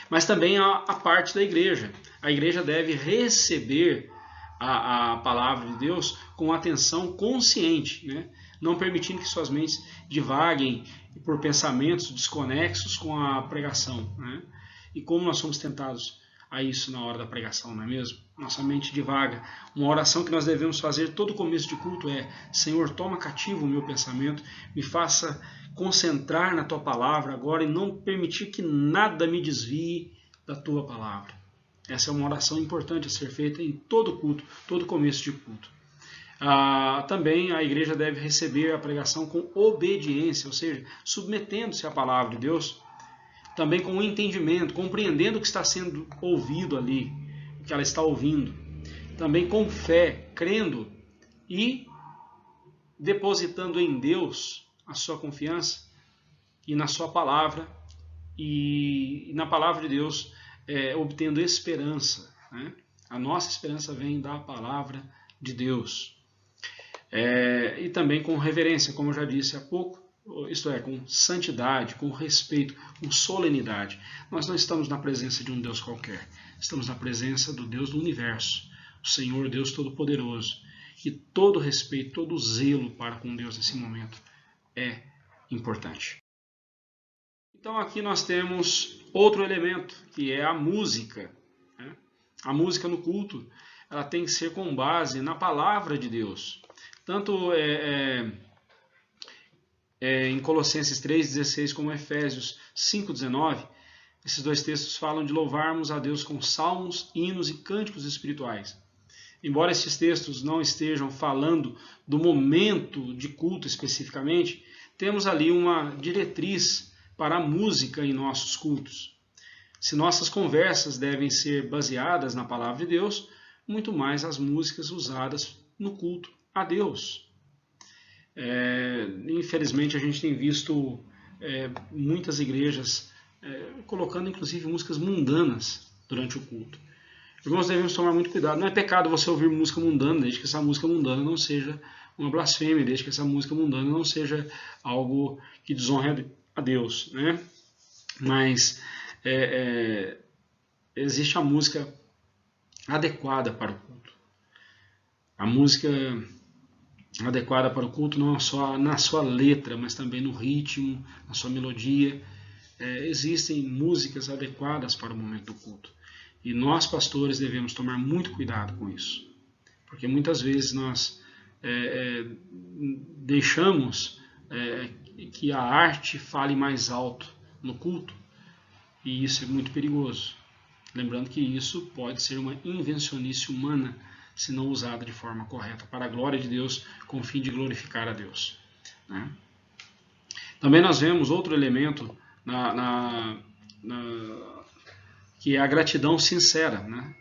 Mas também a parte da igreja. A igreja deve receber a palavra de Deus com atenção consciente, né? Não permitindo que suas mentes divaguem por pensamentos desconexos com a pregação. Né? E como nós somos tentados a isso na hora da pregação, não é mesmo? Nossa mente divaga. Uma oração que nós devemos fazer todo começo de culto é: Senhor, toma cativo o meu pensamento, me faça concentrar na tua palavra agora e não permitir que nada me desvie da tua palavra. Essa é uma oração importante a ser feita em todo culto, todo começo de culto. Também a igreja deve receber a pregação com obediência, ou seja, submetendo-se à palavra de Deus, também com entendimento, compreendendo o que está sendo ouvido ali, o que ela está ouvindo, também com fé, crendo e depositando em Deus a sua confiança e na sua palavra e na palavra de Deus, obtendo esperança. Né? A nossa esperança vem da palavra de Deus. E também com reverência, como eu já disse há pouco, isto é, com santidade, com respeito, com solenidade. Nós não estamos na presença de um Deus qualquer, estamos na presença do Deus do universo, o Senhor Deus Todo-Poderoso. E todo respeito, todo zelo para com Deus nesse momento é importante. Então aqui nós temos outro elemento, que é a música. Né? A música no culto, ela tem que ser com base na palavra de Deus. Tanto em Colossenses 3,16 como em Efésios 5,19, esses dois textos falam de louvarmos a Deus com salmos, hinos e cânticos espirituais. Embora esses textos não estejam falando do momento de culto especificamente, temos ali uma diretriz para a música em nossos cultos. Se nossas conversas devem ser baseadas na palavra de Deus, muito mais as músicas usadas no culto a Deus. Infelizmente a gente tem visto muitas igrejas colocando inclusive músicas mundanas durante o culto. Irmãos, devemos tomar muito cuidado. Não é pecado você ouvir música mundana, desde que essa música mundana não seja uma blasfêmia, desde que essa música mundana não seja algo que desonre a Deus. Né? Mas existe a música adequada para o culto. A música adequada para o culto não é só na sua letra, mas também no ritmo, na sua melodia. existem músicas adequadas para o momento do culto. E nós, pastores, devemos tomar muito cuidado com isso. Porque muitas vezes nós deixamos que a arte fale mais alto no culto. E isso é muito perigoso. Lembrando que isso pode ser uma invencionice humana, se não usada de forma correta, para a glória de Deus, com o fim de glorificar a Deus. Né? Também nós vemos outro elemento que é a gratidão sincera. Né?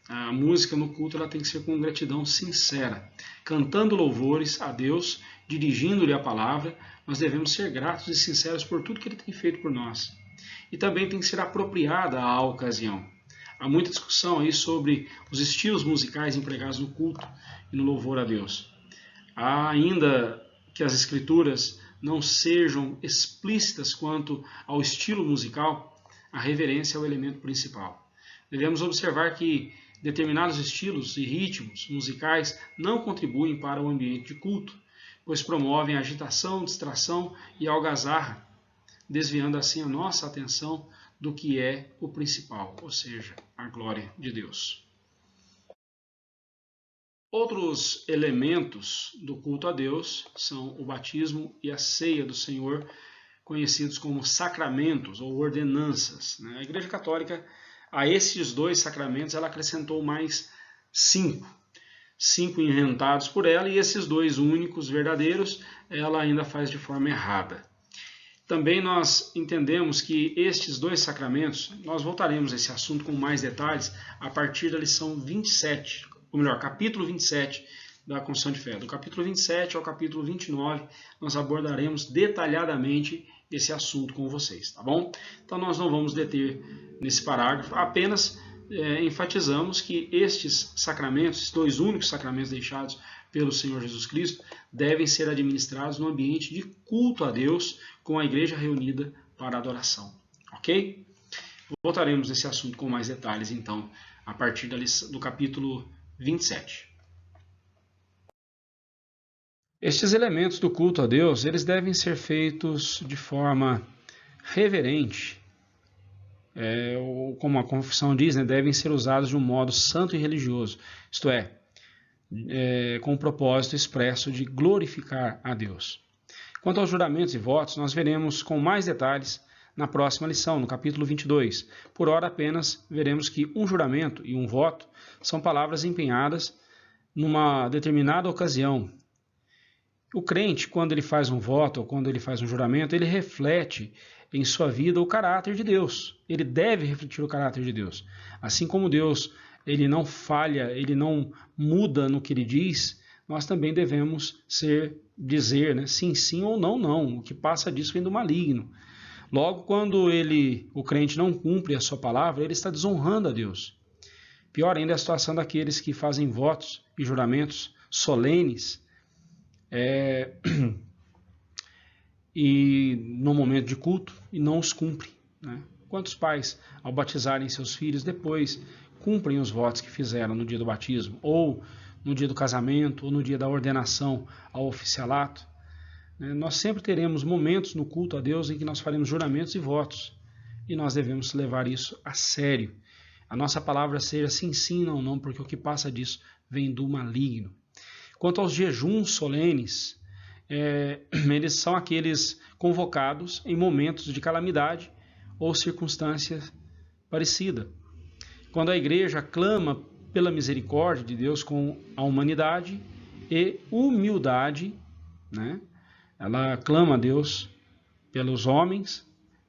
A música no culto ela tem que ser com gratidão sincera. Cantando louvores a Deus, dirigindo-lhe a palavra, nós devemos ser gratos e sinceros por tudo que Ele tem feito por nós. E também tem que ser apropriada à ocasião. Há muita discussão aí sobre os estilos musicais empregados no culto e no louvor a Deus. Há ainda que as escrituras não sejam explícitas quanto ao estilo musical, a reverência é o elemento principal. Devemos observar que determinados estilos e ritmos musicais não contribuem para o ambiente de culto, pois promovem agitação, distração e algazarra, desviando assim a nossa atenção do que é o principal, ou seja, a glória de Deus. Outros elementos do culto a Deus são o batismo e a ceia do Senhor, conhecidos como sacramentos ou ordenanças. A Igreja Católica, a esses dois sacramentos, ela acrescentou mais 5 inventados por ela, e esses 2 únicos verdadeiros, ela ainda faz de forma errada. Também nós entendemos que estes 2 sacramentos, nós voltaremos a esse assunto com mais detalhes a partir da lição 27, ou melhor, capítulo 27 da Confissão de Fé. Do capítulo 27 ao capítulo 29, nós abordaremos detalhadamente esse assunto com vocês, tá bom? Então nós não vamos deter nesse parágrafo, apenas enfatizamos que estes sacramentos, esses 2 únicos sacramentos deixados pelo Senhor Jesus Cristo, devem ser administrados no ambiente de culto a Deus, com a igreja reunida para adoração. Ok? Voltaremos nesse assunto com mais detalhes, então, a partir do capítulo 27. Estes elementos do culto a Deus, eles devem ser feitos de forma reverente, ou como a confissão diz, devem ser usados de um modo santo e religioso, isto é, com o propósito expresso de glorificar a Deus. Quanto aos juramentos e votos, nós veremos com mais detalhes na próxima lição, no capítulo 22. Por ora, apenas veremos que um juramento e um voto são palavras empenhadas numa determinada ocasião. O crente, quando ele faz um voto ou quando ele faz um juramento, ele reflete em sua vida o caráter de Deus. Ele deve refletir o caráter de Deus. Assim como Deus, ele não falha, ele não muda no que ele diz, nós também devemos dizer sim, sim ou não, não. O que passa disso vem do maligno. Logo, quando o crente não cumpre a sua palavra, ele está desonrando a Deus. Pior ainda é a situação daqueles que fazem votos e juramentos solenes e no momento de culto e não os cumprem. Quantos pais, ao batizarem seus filhos, depois cumprem os votos que fizeram no dia do batismo, ou no dia do casamento, ou no dia da ordenação ao oficialato? Nós sempre teremos momentos no culto a Deus em que nós faremos juramentos e votos, e nós devemos levar isso a sério. A nossa palavra seja sim, sim, não, não, porque o que passa disso vem do maligno. Quanto aos jejuns solenes, eles são aqueles convocados em momentos de calamidade ou circunstância parecida. Quando a igreja clama pela misericórdia de Deus com a humanidade e humildade, ela clama a Deus pelos homens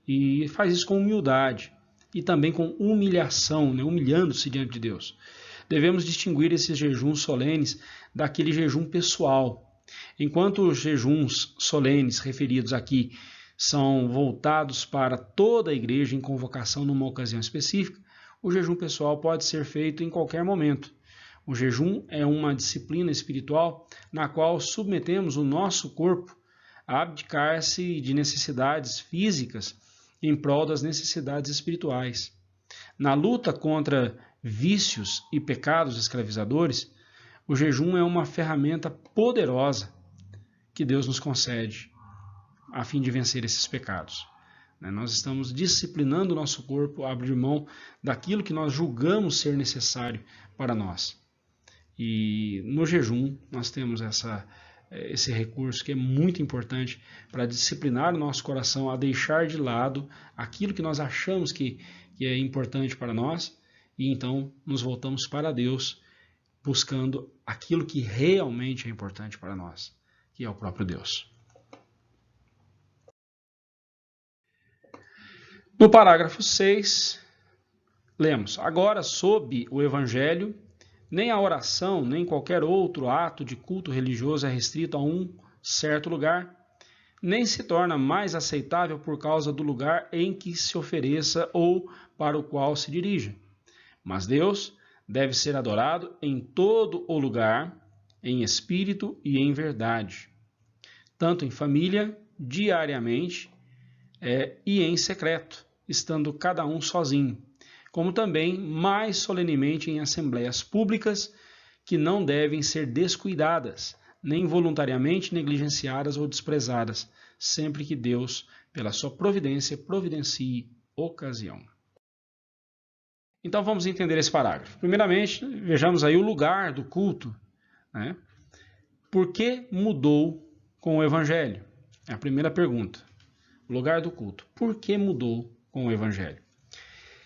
e faz isso com humildade e também com humilhação, humilhando-se diante de Deus. Devemos distinguir esses jejuns solenes daquele jejum pessoal. Enquanto os jejuns solenes referidos aqui são voltados para toda a igreja em convocação numa ocasião específica, o jejum pessoal pode ser feito em qualquer momento. O jejum é uma disciplina espiritual na qual submetemos o nosso corpo a abdicar-se de necessidades físicas em prol das necessidades espirituais. Na luta contra vícios e pecados escravizadores, o jejum é uma ferramenta poderosa que Deus nos concede a fim de vencer esses pecados. né? Nós estamos disciplinando o nosso corpo a abrir mão daquilo que nós julgamos ser necessário para nós. E no jejum nós temos esse recurso que é muito importante para disciplinar o nosso coração a deixar de lado aquilo que nós achamos que é importante para nós, e então nos voltamos para Deus buscando aquilo que realmente é importante para nós, que é o próprio Deus. No parágrafo 6, lemos: agora, sob o Evangelho, nem a oração, nem qualquer outro ato de culto religioso é restrito a um certo lugar, nem se torna mais aceitável por causa do lugar em que se ofereça ou para o qual se dirija. Mas Deus deve ser adorado em todo o lugar, em espírito e em verdade, tanto em família, diariamente, e em secreto, estando cada um sozinho, como também mais solenemente em assembleias públicas que não devem ser descuidadas, nem voluntariamente negligenciadas ou desprezadas, sempre que Deus, pela sua providência, providencie ocasião. Então vamos entender esse parágrafo. Primeiramente, vejamos aí o lugar do culto, né? Por que mudou com o Evangelho? É a primeira pergunta. O lugar do culto. Por que mudou com o Evangelho?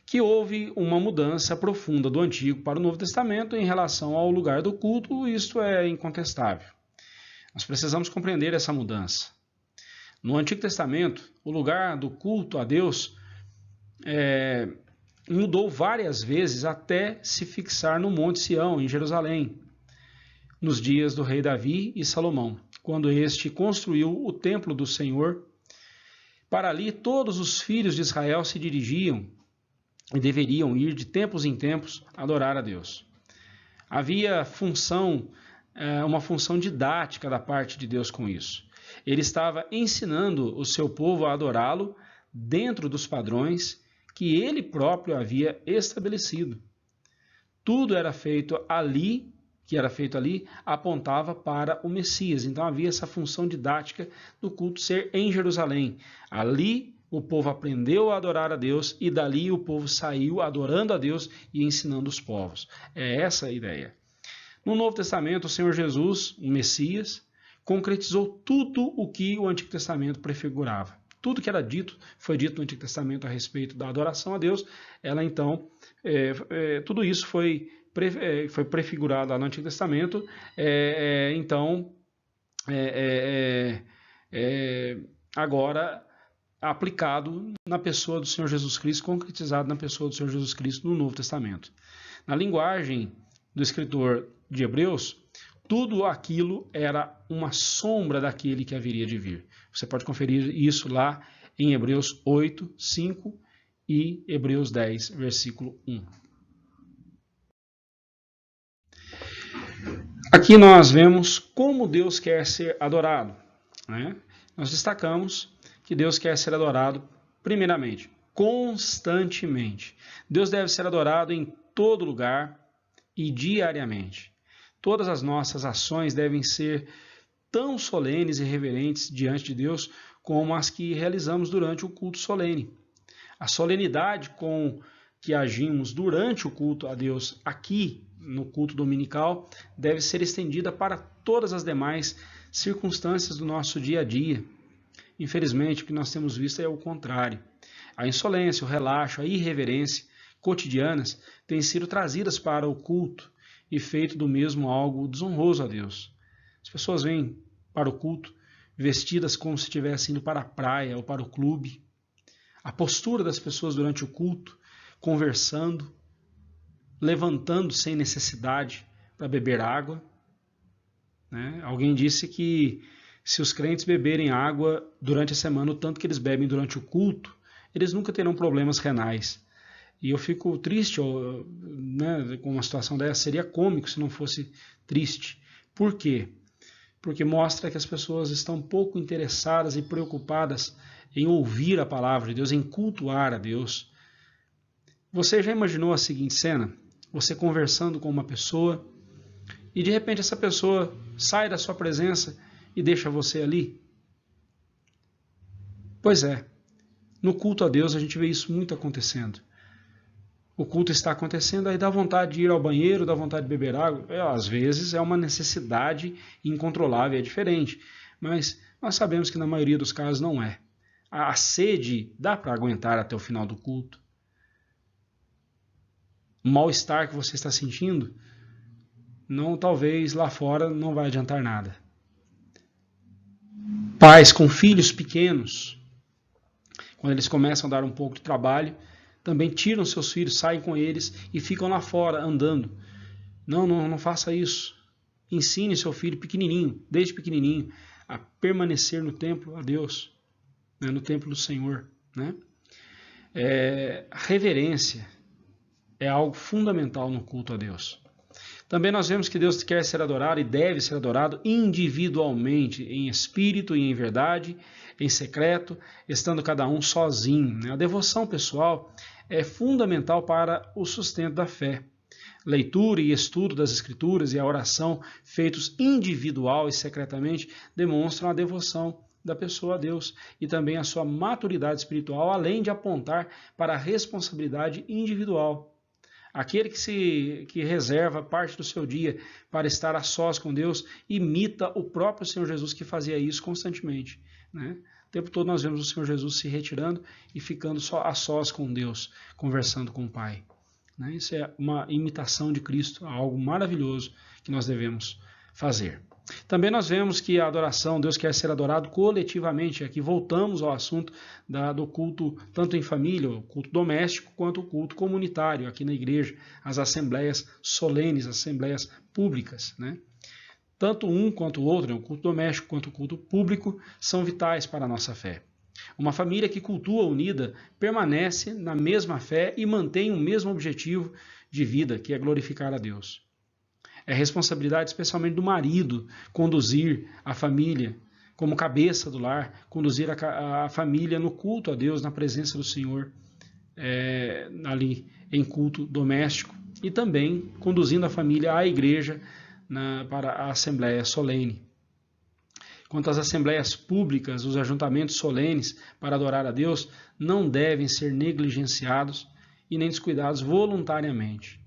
Que houve uma mudança profunda do Antigo para o Novo Testamento em relação ao lugar do culto, isto é incontestável. Nós precisamos compreender essa mudança. No Antigo Testamento, o lugar do culto a Deus mudou várias vezes até se fixar no Monte Sião, em Jerusalém, nos dias do rei Davi e Salomão, quando este construiu o templo do Senhor. Para ali, todos os filhos de Israel se dirigiam e deveriam ir de tempos em tempos adorar a Deus. Havia uma função didática da parte de Deus com isso. Ele estava ensinando o seu povo a adorá-lo dentro dos padrões que ele próprio havia estabelecido. Tudo era feito ali, apontava para o Messias. Então havia essa função didática do culto ser em Jerusalém. Ali o povo aprendeu a adorar a Deus e dali o povo saiu adorando a Deus e ensinando os povos. É essa a ideia. No Novo Testamento, o Senhor Jesus, o Messias, concretizou tudo o que o Antigo Testamento prefigurava. Tudo que era dito, foi dito no Antigo Testamento a respeito da adoração a Deus, tudo isso foi prefigurado lá no Antigo Testamento, agora aplicado na pessoa do Senhor Jesus Cristo, concretizado na pessoa do Senhor Jesus Cristo no Novo Testamento. Na linguagem do escritor de Hebreus, tudo aquilo era uma sombra daquele que haveria de vir. Você pode conferir isso lá em Hebreus 8, 5 e Hebreus 10, versículo 1. Aqui nós vemos como Deus quer ser adorado, né? Nós destacamos que Deus quer ser adorado, primeiramente, constantemente. Deus deve ser adorado em todo lugar e diariamente. Todas as nossas ações devem ser tão solenes e reverentes diante de Deus como as que realizamos durante o culto solene. A solenidade com que agimos durante o culto a Deus aqui no culto dominical deve ser estendida para todas as demais circunstâncias do nosso dia a dia. Infelizmente, o que nós temos visto é o contrário. A insolência, o relaxo, a irreverência cotidianas têm sido trazidas para o culto e feito do mesmo algo desonroso a Deus. As pessoas vêm para o culto vestidas como se estivessem indo para a praia ou para o clube. A postura das pessoas durante o culto, conversando, levantando sem necessidade para beber água, né? Alguém disse que se os crentes beberem água durante a semana, o tanto que eles bebem durante o culto, eles nunca terão problemas renais. E eu fico triste, né, com uma situação dessa. Seria cômico se não fosse triste. Por quê? Porque mostra que as pessoas estão pouco interessadas e preocupadas em ouvir a palavra de Deus, em cultuar a Deus. Você já imaginou a seguinte cena? Você conversando com uma pessoa e de repente essa pessoa sai da sua presença e deixa você ali? Pois é. No culto a Deus a gente vê isso muito acontecendo. O culto está acontecendo, aí dá vontade de ir ao banheiro, dá vontade de beber água. Às vezes é uma necessidade incontrolável, é diferente. Mas nós sabemos que na maioria dos casos não é. A sede dá para aguentar até o final do culto. O mal-estar que você está sentindo, não, talvez lá fora não vai adiantar nada. Pais com filhos pequenos, quando eles começam a dar um pouco de trabalho, também tiram seus filhos, saem com eles e ficam lá fora andando. Não faça isso. Ensine seu filho pequenininho, desde pequenininho, a permanecer no templo a Deus, né, no templo do Senhor. Né? A reverência é algo fundamental no culto a Deus. Também nós vemos que Deus quer ser adorado e deve ser adorado individualmente, em espírito e em verdade, em secreto, estando cada um sozinho. Né? A devoção pessoal é fundamental para o sustento da fé. Leitura e estudo das Escrituras e a oração feitos individual e secretamente demonstram a devoção da pessoa a Deus e também a sua maturidade espiritual, além de apontar para a responsabilidade individual. Aquele que reserva parte do seu dia para estar a sós com Deus imita o próprio Senhor Jesus, que fazia isso constantemente. Né? O tempo todo nós vemos o Senhor Jesus se retirando e ficando só a sós com Deus, conversando com o Pai. Né? Isso é uma imitação de Cristo, algo maravilhoso que nós devemos fazer. Também nós vemos que a adoração, Deus quer ser adorado coletivamente. Aqui voltamos ao assunto do culto, tanto em família, o culto doméstico, quanto o culto comunitário aqui na igreja, as assembleias solenes, assembleias públicas. Né? Tanto um quanto o outro, o culto doméstico quanto o culto público, são vitais para a nossa fé. Uma família que cultua unida permanece na mesma fé e mantém o mesmo objetivo de vida, que é glorificar a Deus. É responsabilidade especialmente do marido conduzir a família como cabeça do lar, conduzir a família no culto a Deus, na presença do Senhor, ali em culto doméstico, e também conduzindo a família à igreja para a assembleia solene. Quanto às assembleias públicas, os ajuntamentos solenes para adorar a Deus não devem ser negligenciados e nem descuidados voluntariamente.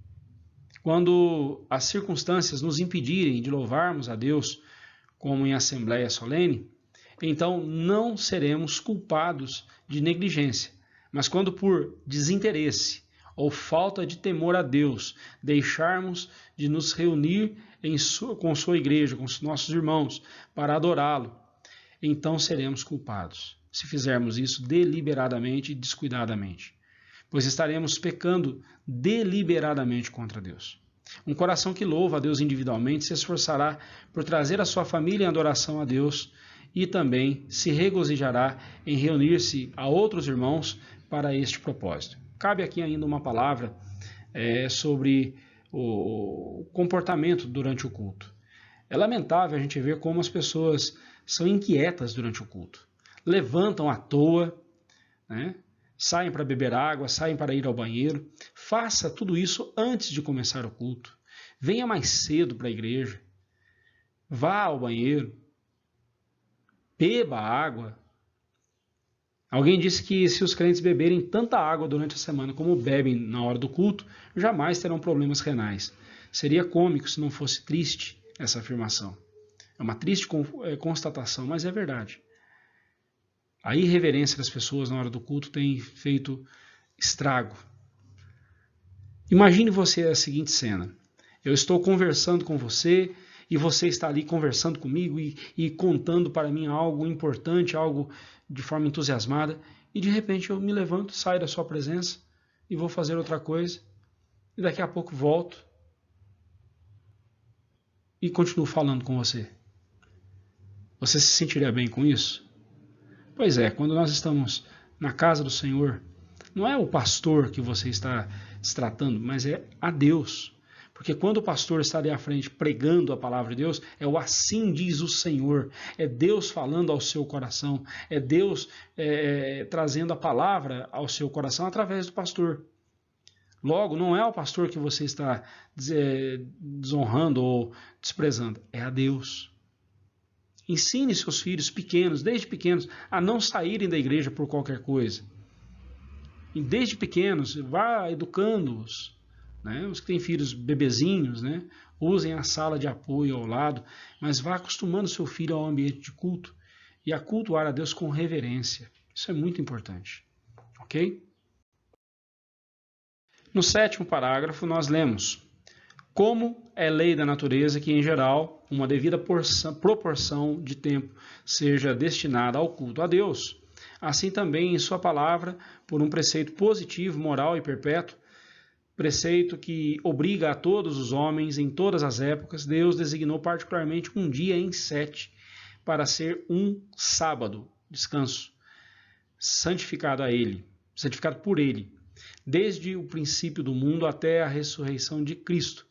Quando as circunstâncias nos impedirem de louvarmos a Deus, como em assembleia solene, então não seremos culpados de negligência. Mas quando por desinteresse ou falta de temor a Deus deixarmos de nos reunir com sua igreja, com os nossos irmãos, para adorá-lo, então seremos culpados, se fizermos isso deliberadamente e descuidadamente. Pois estaremos pecando deliberadamente contra Deus. Um coração que louva a Deus individualmente se esforçará por trazer a sua família em adoração a Deus e também se regozijará em reunir-se a outros irmãos para este propósito. Cabe aqui ainda uma palavra sobre o comportamento durante o culto. É lamentável a gente ver como as pessoas são inquietas durante o culto. Levantam à toa, né? Saem para beber água, saem para ir ao banheiro. Faça tudo isso antes de começar o culto. Venha mais cedo para a igreja. Vá ao banheiro. Beba água. Alguém disse que se os crentes beberem tanta água durante a semana como bebem na hora do culto, jamais terão problemas renais. Seria cômico se não fosse triste essa afirmação. É uma triste constatação, mas é verdade. A irreverência das pessoas na hora do culto tem feito estrago. Imagine você a seguinte cena. Eu estou conversando com você e você está ali conversando comigo e contando para mim algo importante, algo de forma entusiasmada, e de repente eu me levanto, saio da sua presença e vou fazer outra coisa, e daqui a pouco volto e continuo falando com você. Você se sentiria bem com isso? Pois é, quando nós estamos na casa do Senhor, não é o pastor que você está se tratando, mas é a Deus. Porque quando o pastor está ali à frente pregando a palavra de Deus, é o assim diz o Senhor. É Deus falando ao seu coração. É Deus trazendo a palavra ao seu coração através do pastor. Logo, não é o pastor que você está desonrando ou desprezando, é a Deus. Ensine seus filhos pequenos, desde pequenos, a não saírem da igreja por qualquer coisa. desde pequenos, vá educando-os, né? Os que têm filhos bebezinhos, né? Usem a sala de apoio ao lado, mas vá acostumando seu filho ao ambiente de culto e a cultuar a Deus com reverência. Isso é muito importante, ok? No 7º parágrafo, nós lemos: como é lei da natureza que, em geral, uma devida proporção de tempo seja destinada ao culto a Deus, assim também em sua palavra, por um preceito positivo, moral e perpétuo, preceito que obriga a todos os homens em todas as épocas, Deus designou particularmente um dia em 7 para ser um sábado, descanso, santificado por Ele, desde o princípio do mundo até a ressurreição de Cristo.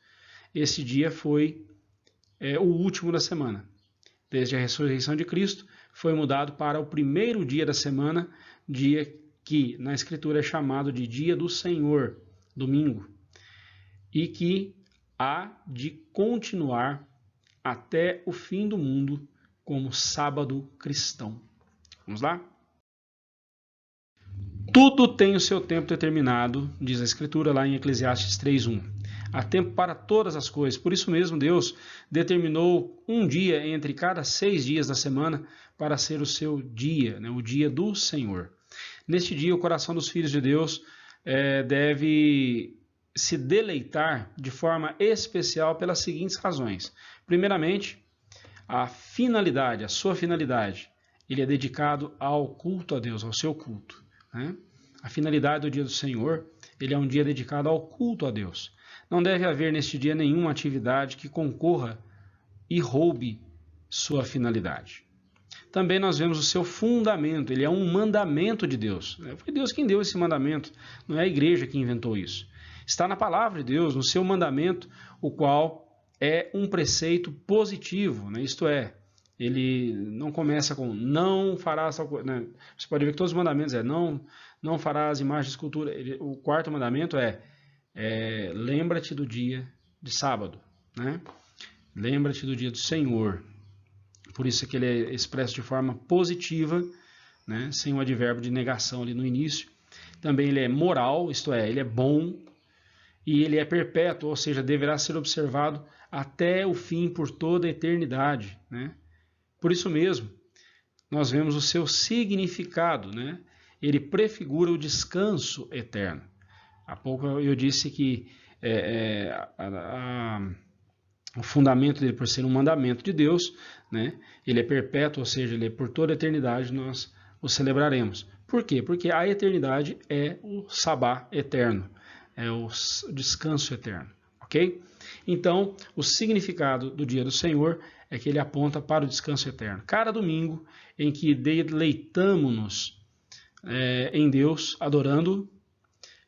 Esse dia foi o último da semana. Desde a ressurreição de Cristo, foi mudado para o primeiro dia da semana, dia que na Escritura é chamado de dia do Senhor, domingo, e que há de continuar até o fim do mundo como sábado cristão. Vamos lá? Tudo tem o seu tempo determinado, diz a Escritura lá em Eclesiastes 3:1. Há tempo para todas as coisas. Por isso mesmo, Deus determinou um dia entre cada 6 dias da semana para ser o seu dia, né? O dia do Senhor. Neste dia, o coração dos filhos de Deus deve se deleitar de forma especial pelas seguintes razões. Primeiramente, a sua finalidade. Ele é dedicado ao culto a Deus, ao seu culto, né? A finalidade do dia do Senhor, ele é um dia dedicado ao culto a Deus. Não deve haver neste dia nenhuma atividade que concorra e roube sua finalidade. Também nós vemos o seu fundamento, ele é um mandamento de Deus. Foi Deus quem deu esse mandamento, não é a igreja que inventou isso. Está na palavra de Deus, no seu mandamento, o qual é um preceito positivo, né? Isto é, ele não começa com não farás tal coisa, né? Você pode ver que todos os mandamentos não farás imagem de escultura. O 4º mandamento lembra-te do dia de sábado, né? Lembra-te do dia do Senhor. Por isso que ele é expresso de forma positiva, né? Sem o advérbio de negação ali no início. Também ele é moral, isto é, ele é bom, e ele é perpétuo, ou seja, deverá ser observado até o fim, por toda a eternidade, né? Por isso mesmo, nós vemos o seu significado, né? Ele prefigura o descanso eterno. Há pouco eu disse que o fundamento dele, por ser um mandamento de Deus, né? Ele é perpétuo, ou seja, ele é por toda a eternidade, nós o celebraremos. Por quê? Porque a eternidade é o sabá eterno, é o descanso eterno, ok? Então, o significado do dia do Senhor é que ele aponta para o descanso eterno. Cada domingo em que deleitamo-nos em Deus, adorando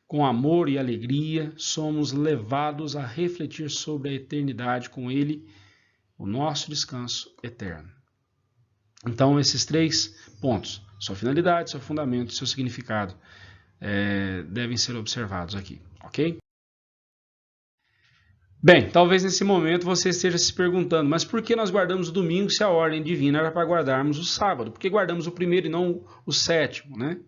com amor e alegria, somos levados a refletir sobre a eternidade com Ele, o nosso descanso eterno. Então, esses 3 pontos, sua finalidade, seu fundamento, seu significado, devem ser observados aqui, ok? Bem, talvez nesse momento você esteja se perguntando, mas por que nós guardamos o domingo se a ordem divina era para guardarmos o sábado? Por que guardamos o primeiro e não o 7º, né?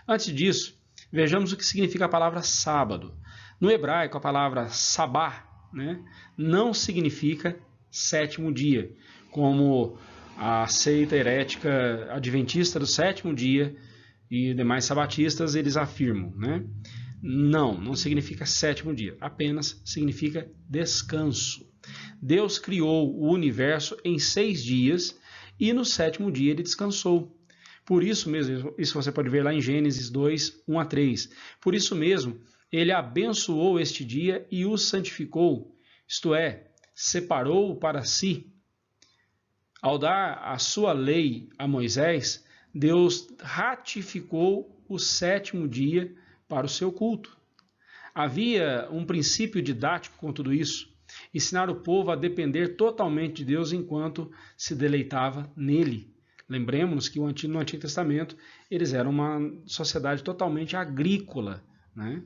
Antes disso, vejamos o que significa a palavra sábado. No hebraico, a palavra sabá, né, não significa 7º dia, como a seita herética adventista do 7º dia e demais sabatistas eles afirmam, né? Não significa 7º dia, apenas significa descanso. Deus criou o universo em 6 dias e no 7º dia ele descansou. Por isso mesmo, isso você pode ver lá em Gênesis 2, 1-3. Por isso mesmo, ele abençoou este dia e o santificou, isto é, separou-o para si. Ao dar a sua lei a Moisés, Deus ratificou o 7º dia para o seu culto. Havia um princípio didático com tudo isso, ensinar o povo a depender totalmente de Deus enquanto se deleitava nele. Lembremos que no Antigo Testamento eles eram uma sociedade totalmente agrícola, né?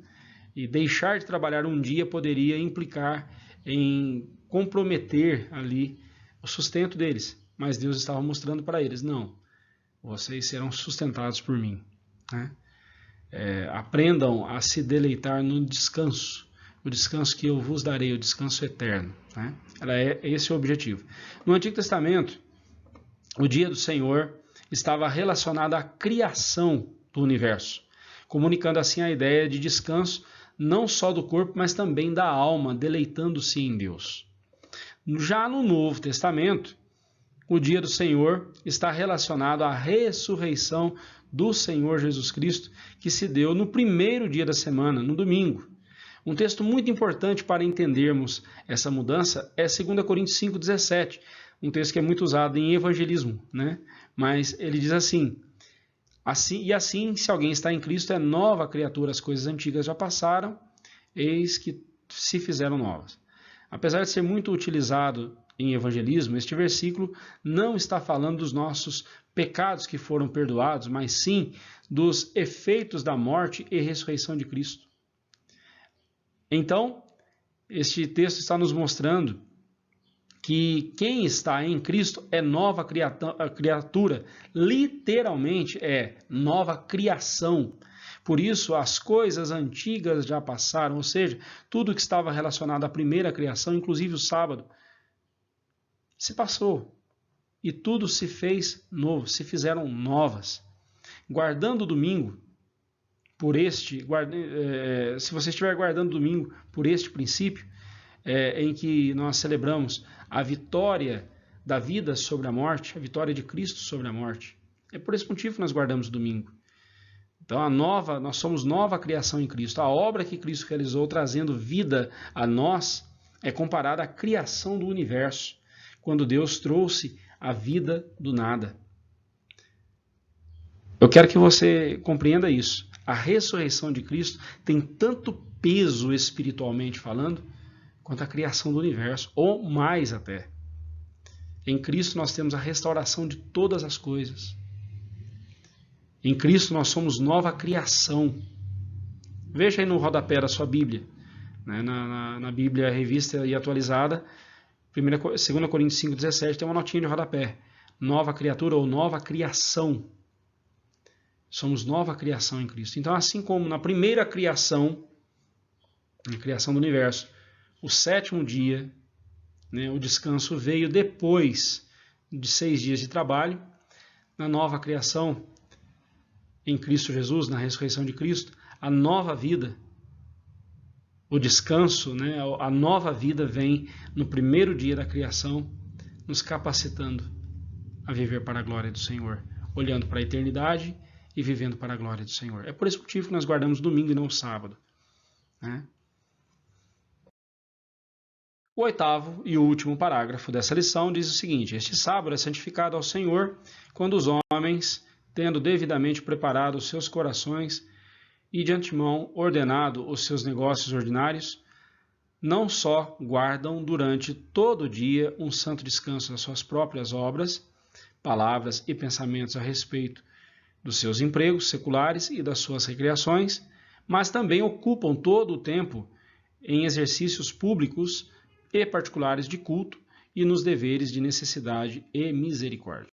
E deixar de trabalhar um dia poderia implicar em comprometer ali o sustento deles. Mas Deus estava mostrando para eles, não, vocês serão sustentados por mim, né? aprendam a se deleitar no descanso, o descanso que eu vos darei, o descanso eterno. Né? Esse é o objetivo. No Antigo Testamento, o dia do Senhor estava relacionado à criação do universo, comunicando assim a ideia de descanso não só do corpo, mas também da alma, deleitando-se em Deus. Já no Novo Testamento, o dia do Senhor está relacionado à ressurreição do Senhor Jesus Cristo, que se deu no primeiro dia da semana, no domingo. Um texto muito importante para entendermos essa mudança é 2 Coríntios 5,17, um texto que é muito usado em evangelismo, né? Mas ele diz assim, se alguém está em Cristo, é nova criatura, as coisas antigas já passaram, eis que se fizeram novas. Apesar de ser muito utilizado em evangelismo, este versículo não está falando dos nossos pecados que foram perdoados, mas sim dos efeitos da morte e ressurreição de Cristo. Então, este texto está nos mostrando que quem está em Cristo é nova criatura, literalmente é nova criação. Por isso, as coisas antigas já passaram, ou seja, tudo que estava relacionado à primeira criação, inclusive o sábado, se passou e tudo se fez novo, se fizeram novas. Guardando o domingo, se você estiver guardando o domingo por este princípio, em que nós celebramos a vitória da vida sobre a morte, a vitória de Cristo sobre a morte. É por esse motivo que nós guardamos o domingo. Então, nós somos nova criação em Cristo. A obra que Cristo realizou trazendo vida a nós é comparada à criação do universo, quando Deus trouxe a vida do nada. Eu quero que você compreenda isso. A ressurreição de Cristo tem tanto peso espiritualmente falando, quanto a criação do universo, ou mais até. Em Cristo nós temos a restauração de todas as coisas. Em Cristo nós somos nova criação. Veja aí no rodapé da sua Bíblia, né? na Bíblia revista e atualizada, 2 Coríntios 5,17, tem uma notinha de rodapé. Nova criatura ou nova criação. Somos nova criação em Cristo. Então, assim como na primeira criação, na criação do universo, o sétimo dia, né, o descanso veio depois de 6 dias de trabalho. Na nova criação, em Cristo Jesus, na ressurreição de Cristo, a nova vida, o descanso, né, a nova vida vem no primeiro dia da criação, nos capacitando a viver para a glória do Senhor, olhando para a eternidade e vivendo para a glória do Senhor. É por esse motivo que nós guardamos domingo e não sábado, né? O 8º e último parágrafo dessa lição diz o seguinte: este sábado é santificado ao Senhor, quando os homens, tendo devidamente preparado os seus corações e de antemão ordenado os seus negócios ordinários, não só guardam durante todo o dia um santo descanso das suas próprias obras, palavras e pensamentos a respeito dos seus empregos seculares e das suas recreações, mas também ocupam todo o tempo em exercícios públicos e particulares de culto e nos deveres de necessidade e misericórdia.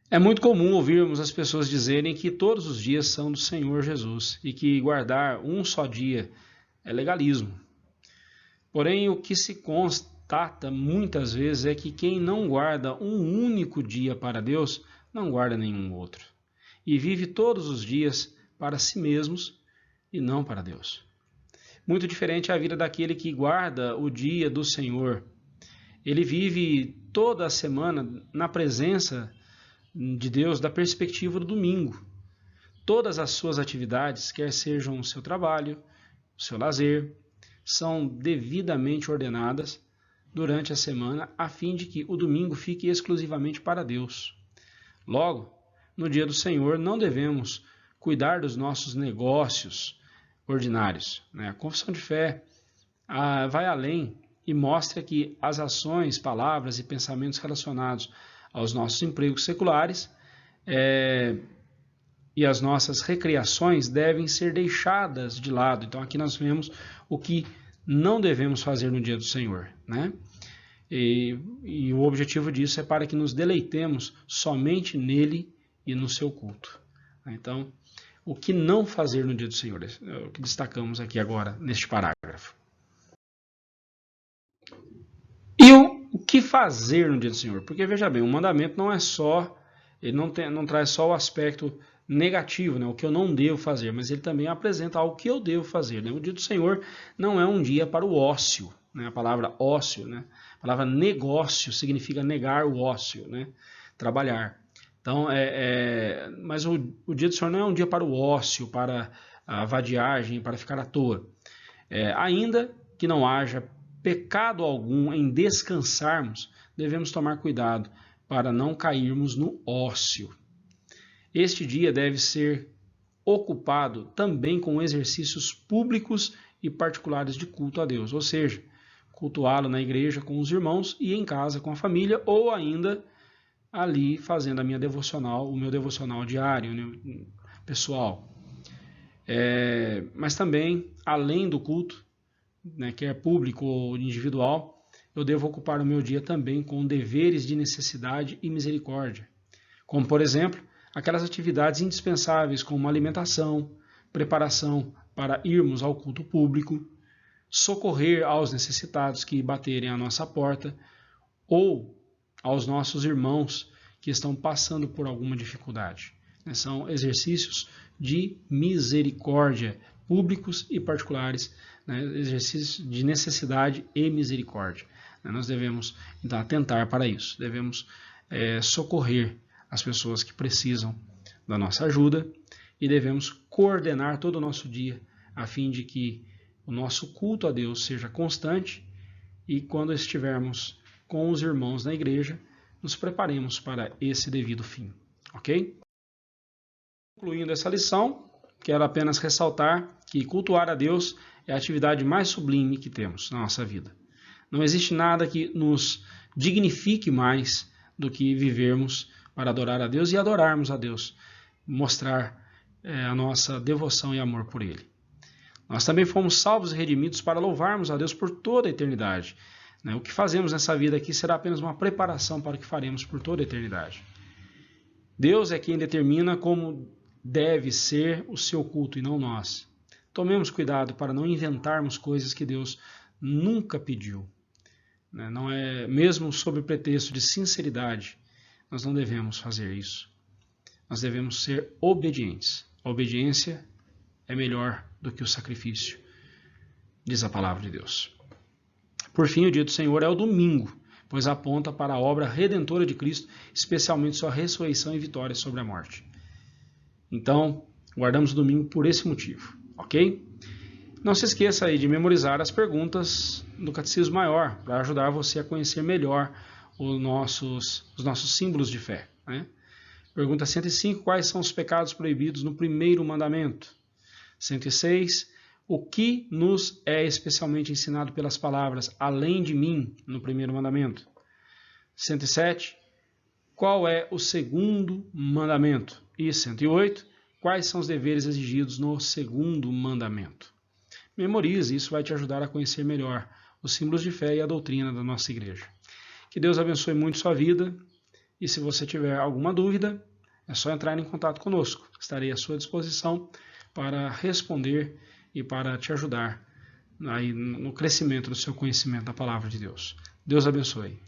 É muito comum ouvirmos as pessoas dizerem que todos os dias são do Senhor Jesus e que guardar um só dia é legalismo. Porém, o que se constata muitas vezes é que quem não guarda um único dia para Deus, não guarda nenhum outro. E vive todos os dias para si mesmos e não para Deus. Muito diferente é a vida daquele que guarda o dia do Senhor. Ele vive toda a semana na presença de Deus, da perspectiva do domingo. Todas as suas atividades, quer sejam o seu trabalho, o seu lazer, são devidamente ordenadas durante a semana, a fim de que o domingo fique exclusivamente para Deus. Logo, no dia do Senhor, não devemos cuidar dos nossos negócios ordinários. A confissão de fé vai além e mostra que as ações, palavras e pensamentos relacionados aos nossos empregos seculares e as nossas recreações devem ser deixadas de lado. Então aqui nós vemos o que não devemos fazer no dia do Senhor, né? E o objetivo disso é para que nos deleitemos somente nele e no seu culto. Então, o que não fazer no dia do Senhor. É o que destacamos aqui agora, neste parágrafo. E o que fazer no dia do Senhor? Porque, veja bem, o mandamento não é só, ele não traz só o aspecto negativo, né, o que eu não devo fazer, mas ele também apresenta algo que eu devo fazer. Né? O dia do Senhor não é um dia para o ócio. Né? A palavra ócio, né? A palavra negócio significa negar o ócio, né? Trabalhar. Então, mas o dia do Senhor não é um dia para o ócio, para a vadiagem, para ficar à toa. Ainda que não haja pecado algum em descansarmos, devemos tomar cuidado para não cairmos no ócio. Este dia deve ser ocupado também com exercícios públicos e particulares de culto a Deus, ou seja, cultuá-lo na igreja com os irmãos e em casa com a família, ou ainda ali fazendo a minha devocional, o meu devocional diário, né, pessoal. Mas também, além do culto, né, quer público ou individual, eu devo ocupar o meu dia também com deveres de necessidade e misericórdia, como, por exemplo, aquelas atividades indispensáveis como alimentação, preparação para irmos ao culto público, socorrer aos necessitados que baterem à nossa porta ou aos nossos irmãos que estão passando por alguma dificuldade. São exercícios de misericórdia, públicos e particulares, né? Exercícios de necessidade e misericórdia. Nós devemos então atentar para isso, devemos socorrer as pessoas que precisam da nossa ajuda e devemos coordenar todo o nosso dia a fim de que o nosso culto a Deus seja constante e quando estivermos com os irmãos na igreja, nos preparemos para esse devido fim, ok? Concluindo essa lição, quero apenas ressaltar que cultuar a Deus é a atividade mais sublime que temos na nossa vida. Não existe nada que nos dignifique mais do que vivermos para adorar a Deus e adorarmos a Deus, mostrar a nossa devoção e amor por Ele. Nós também fomos salvos e redimidos para louvarmos a Deus por toda a eternidade. O que fazemos nessa vida aqui será apenas uma preparação para o que faremos por toda a eternidade. Deus é quem determina como deve ser o seu culto e não nós. Tomemos cuidado para não inventarmos coisas que Deus nunca pediu. Não é, mesmo sob o pretexto de sinceridade, nós não devemos fazer isso. Nós devemos ser obedientes. A obediência é melhor do que o sacrifício, diz a palavra de Deus. Por fim, o dia do Senhor é o domingo, pois aponta para a obra redentora de Cristo, especialmente sua ressurreição e vitória sobre a morte. Então, guardamos o domingo por esse motivo, ok? Não se esqueça aí de memorizar as perguntas do Catecismo Maior, para ajudar você a conhecer melhor os nossos símbolos de fé. Né? Pergunta 105, quais são os pecados proibidos no primeiro mandamento? 106, o que nos é especialmente ensinado pelas palavras além de mim no primeiro mandamento? 107, qual é o segundo mandamento? E 108, quais são os deveres exigidos no segundo mandamento? Memorize, isso vai te ajudar a conhecer melhor os símbolos de fé e a doutrina da nossa igreja. Que Deus abençoe muito sua vida e se você tiver alguma dúvida, é só entrar em contato conosco. Estarei à sua disposição para responder e para te ajudar aí no crescimento do seu conhecimento da palavra de Deus. Deus abençoe.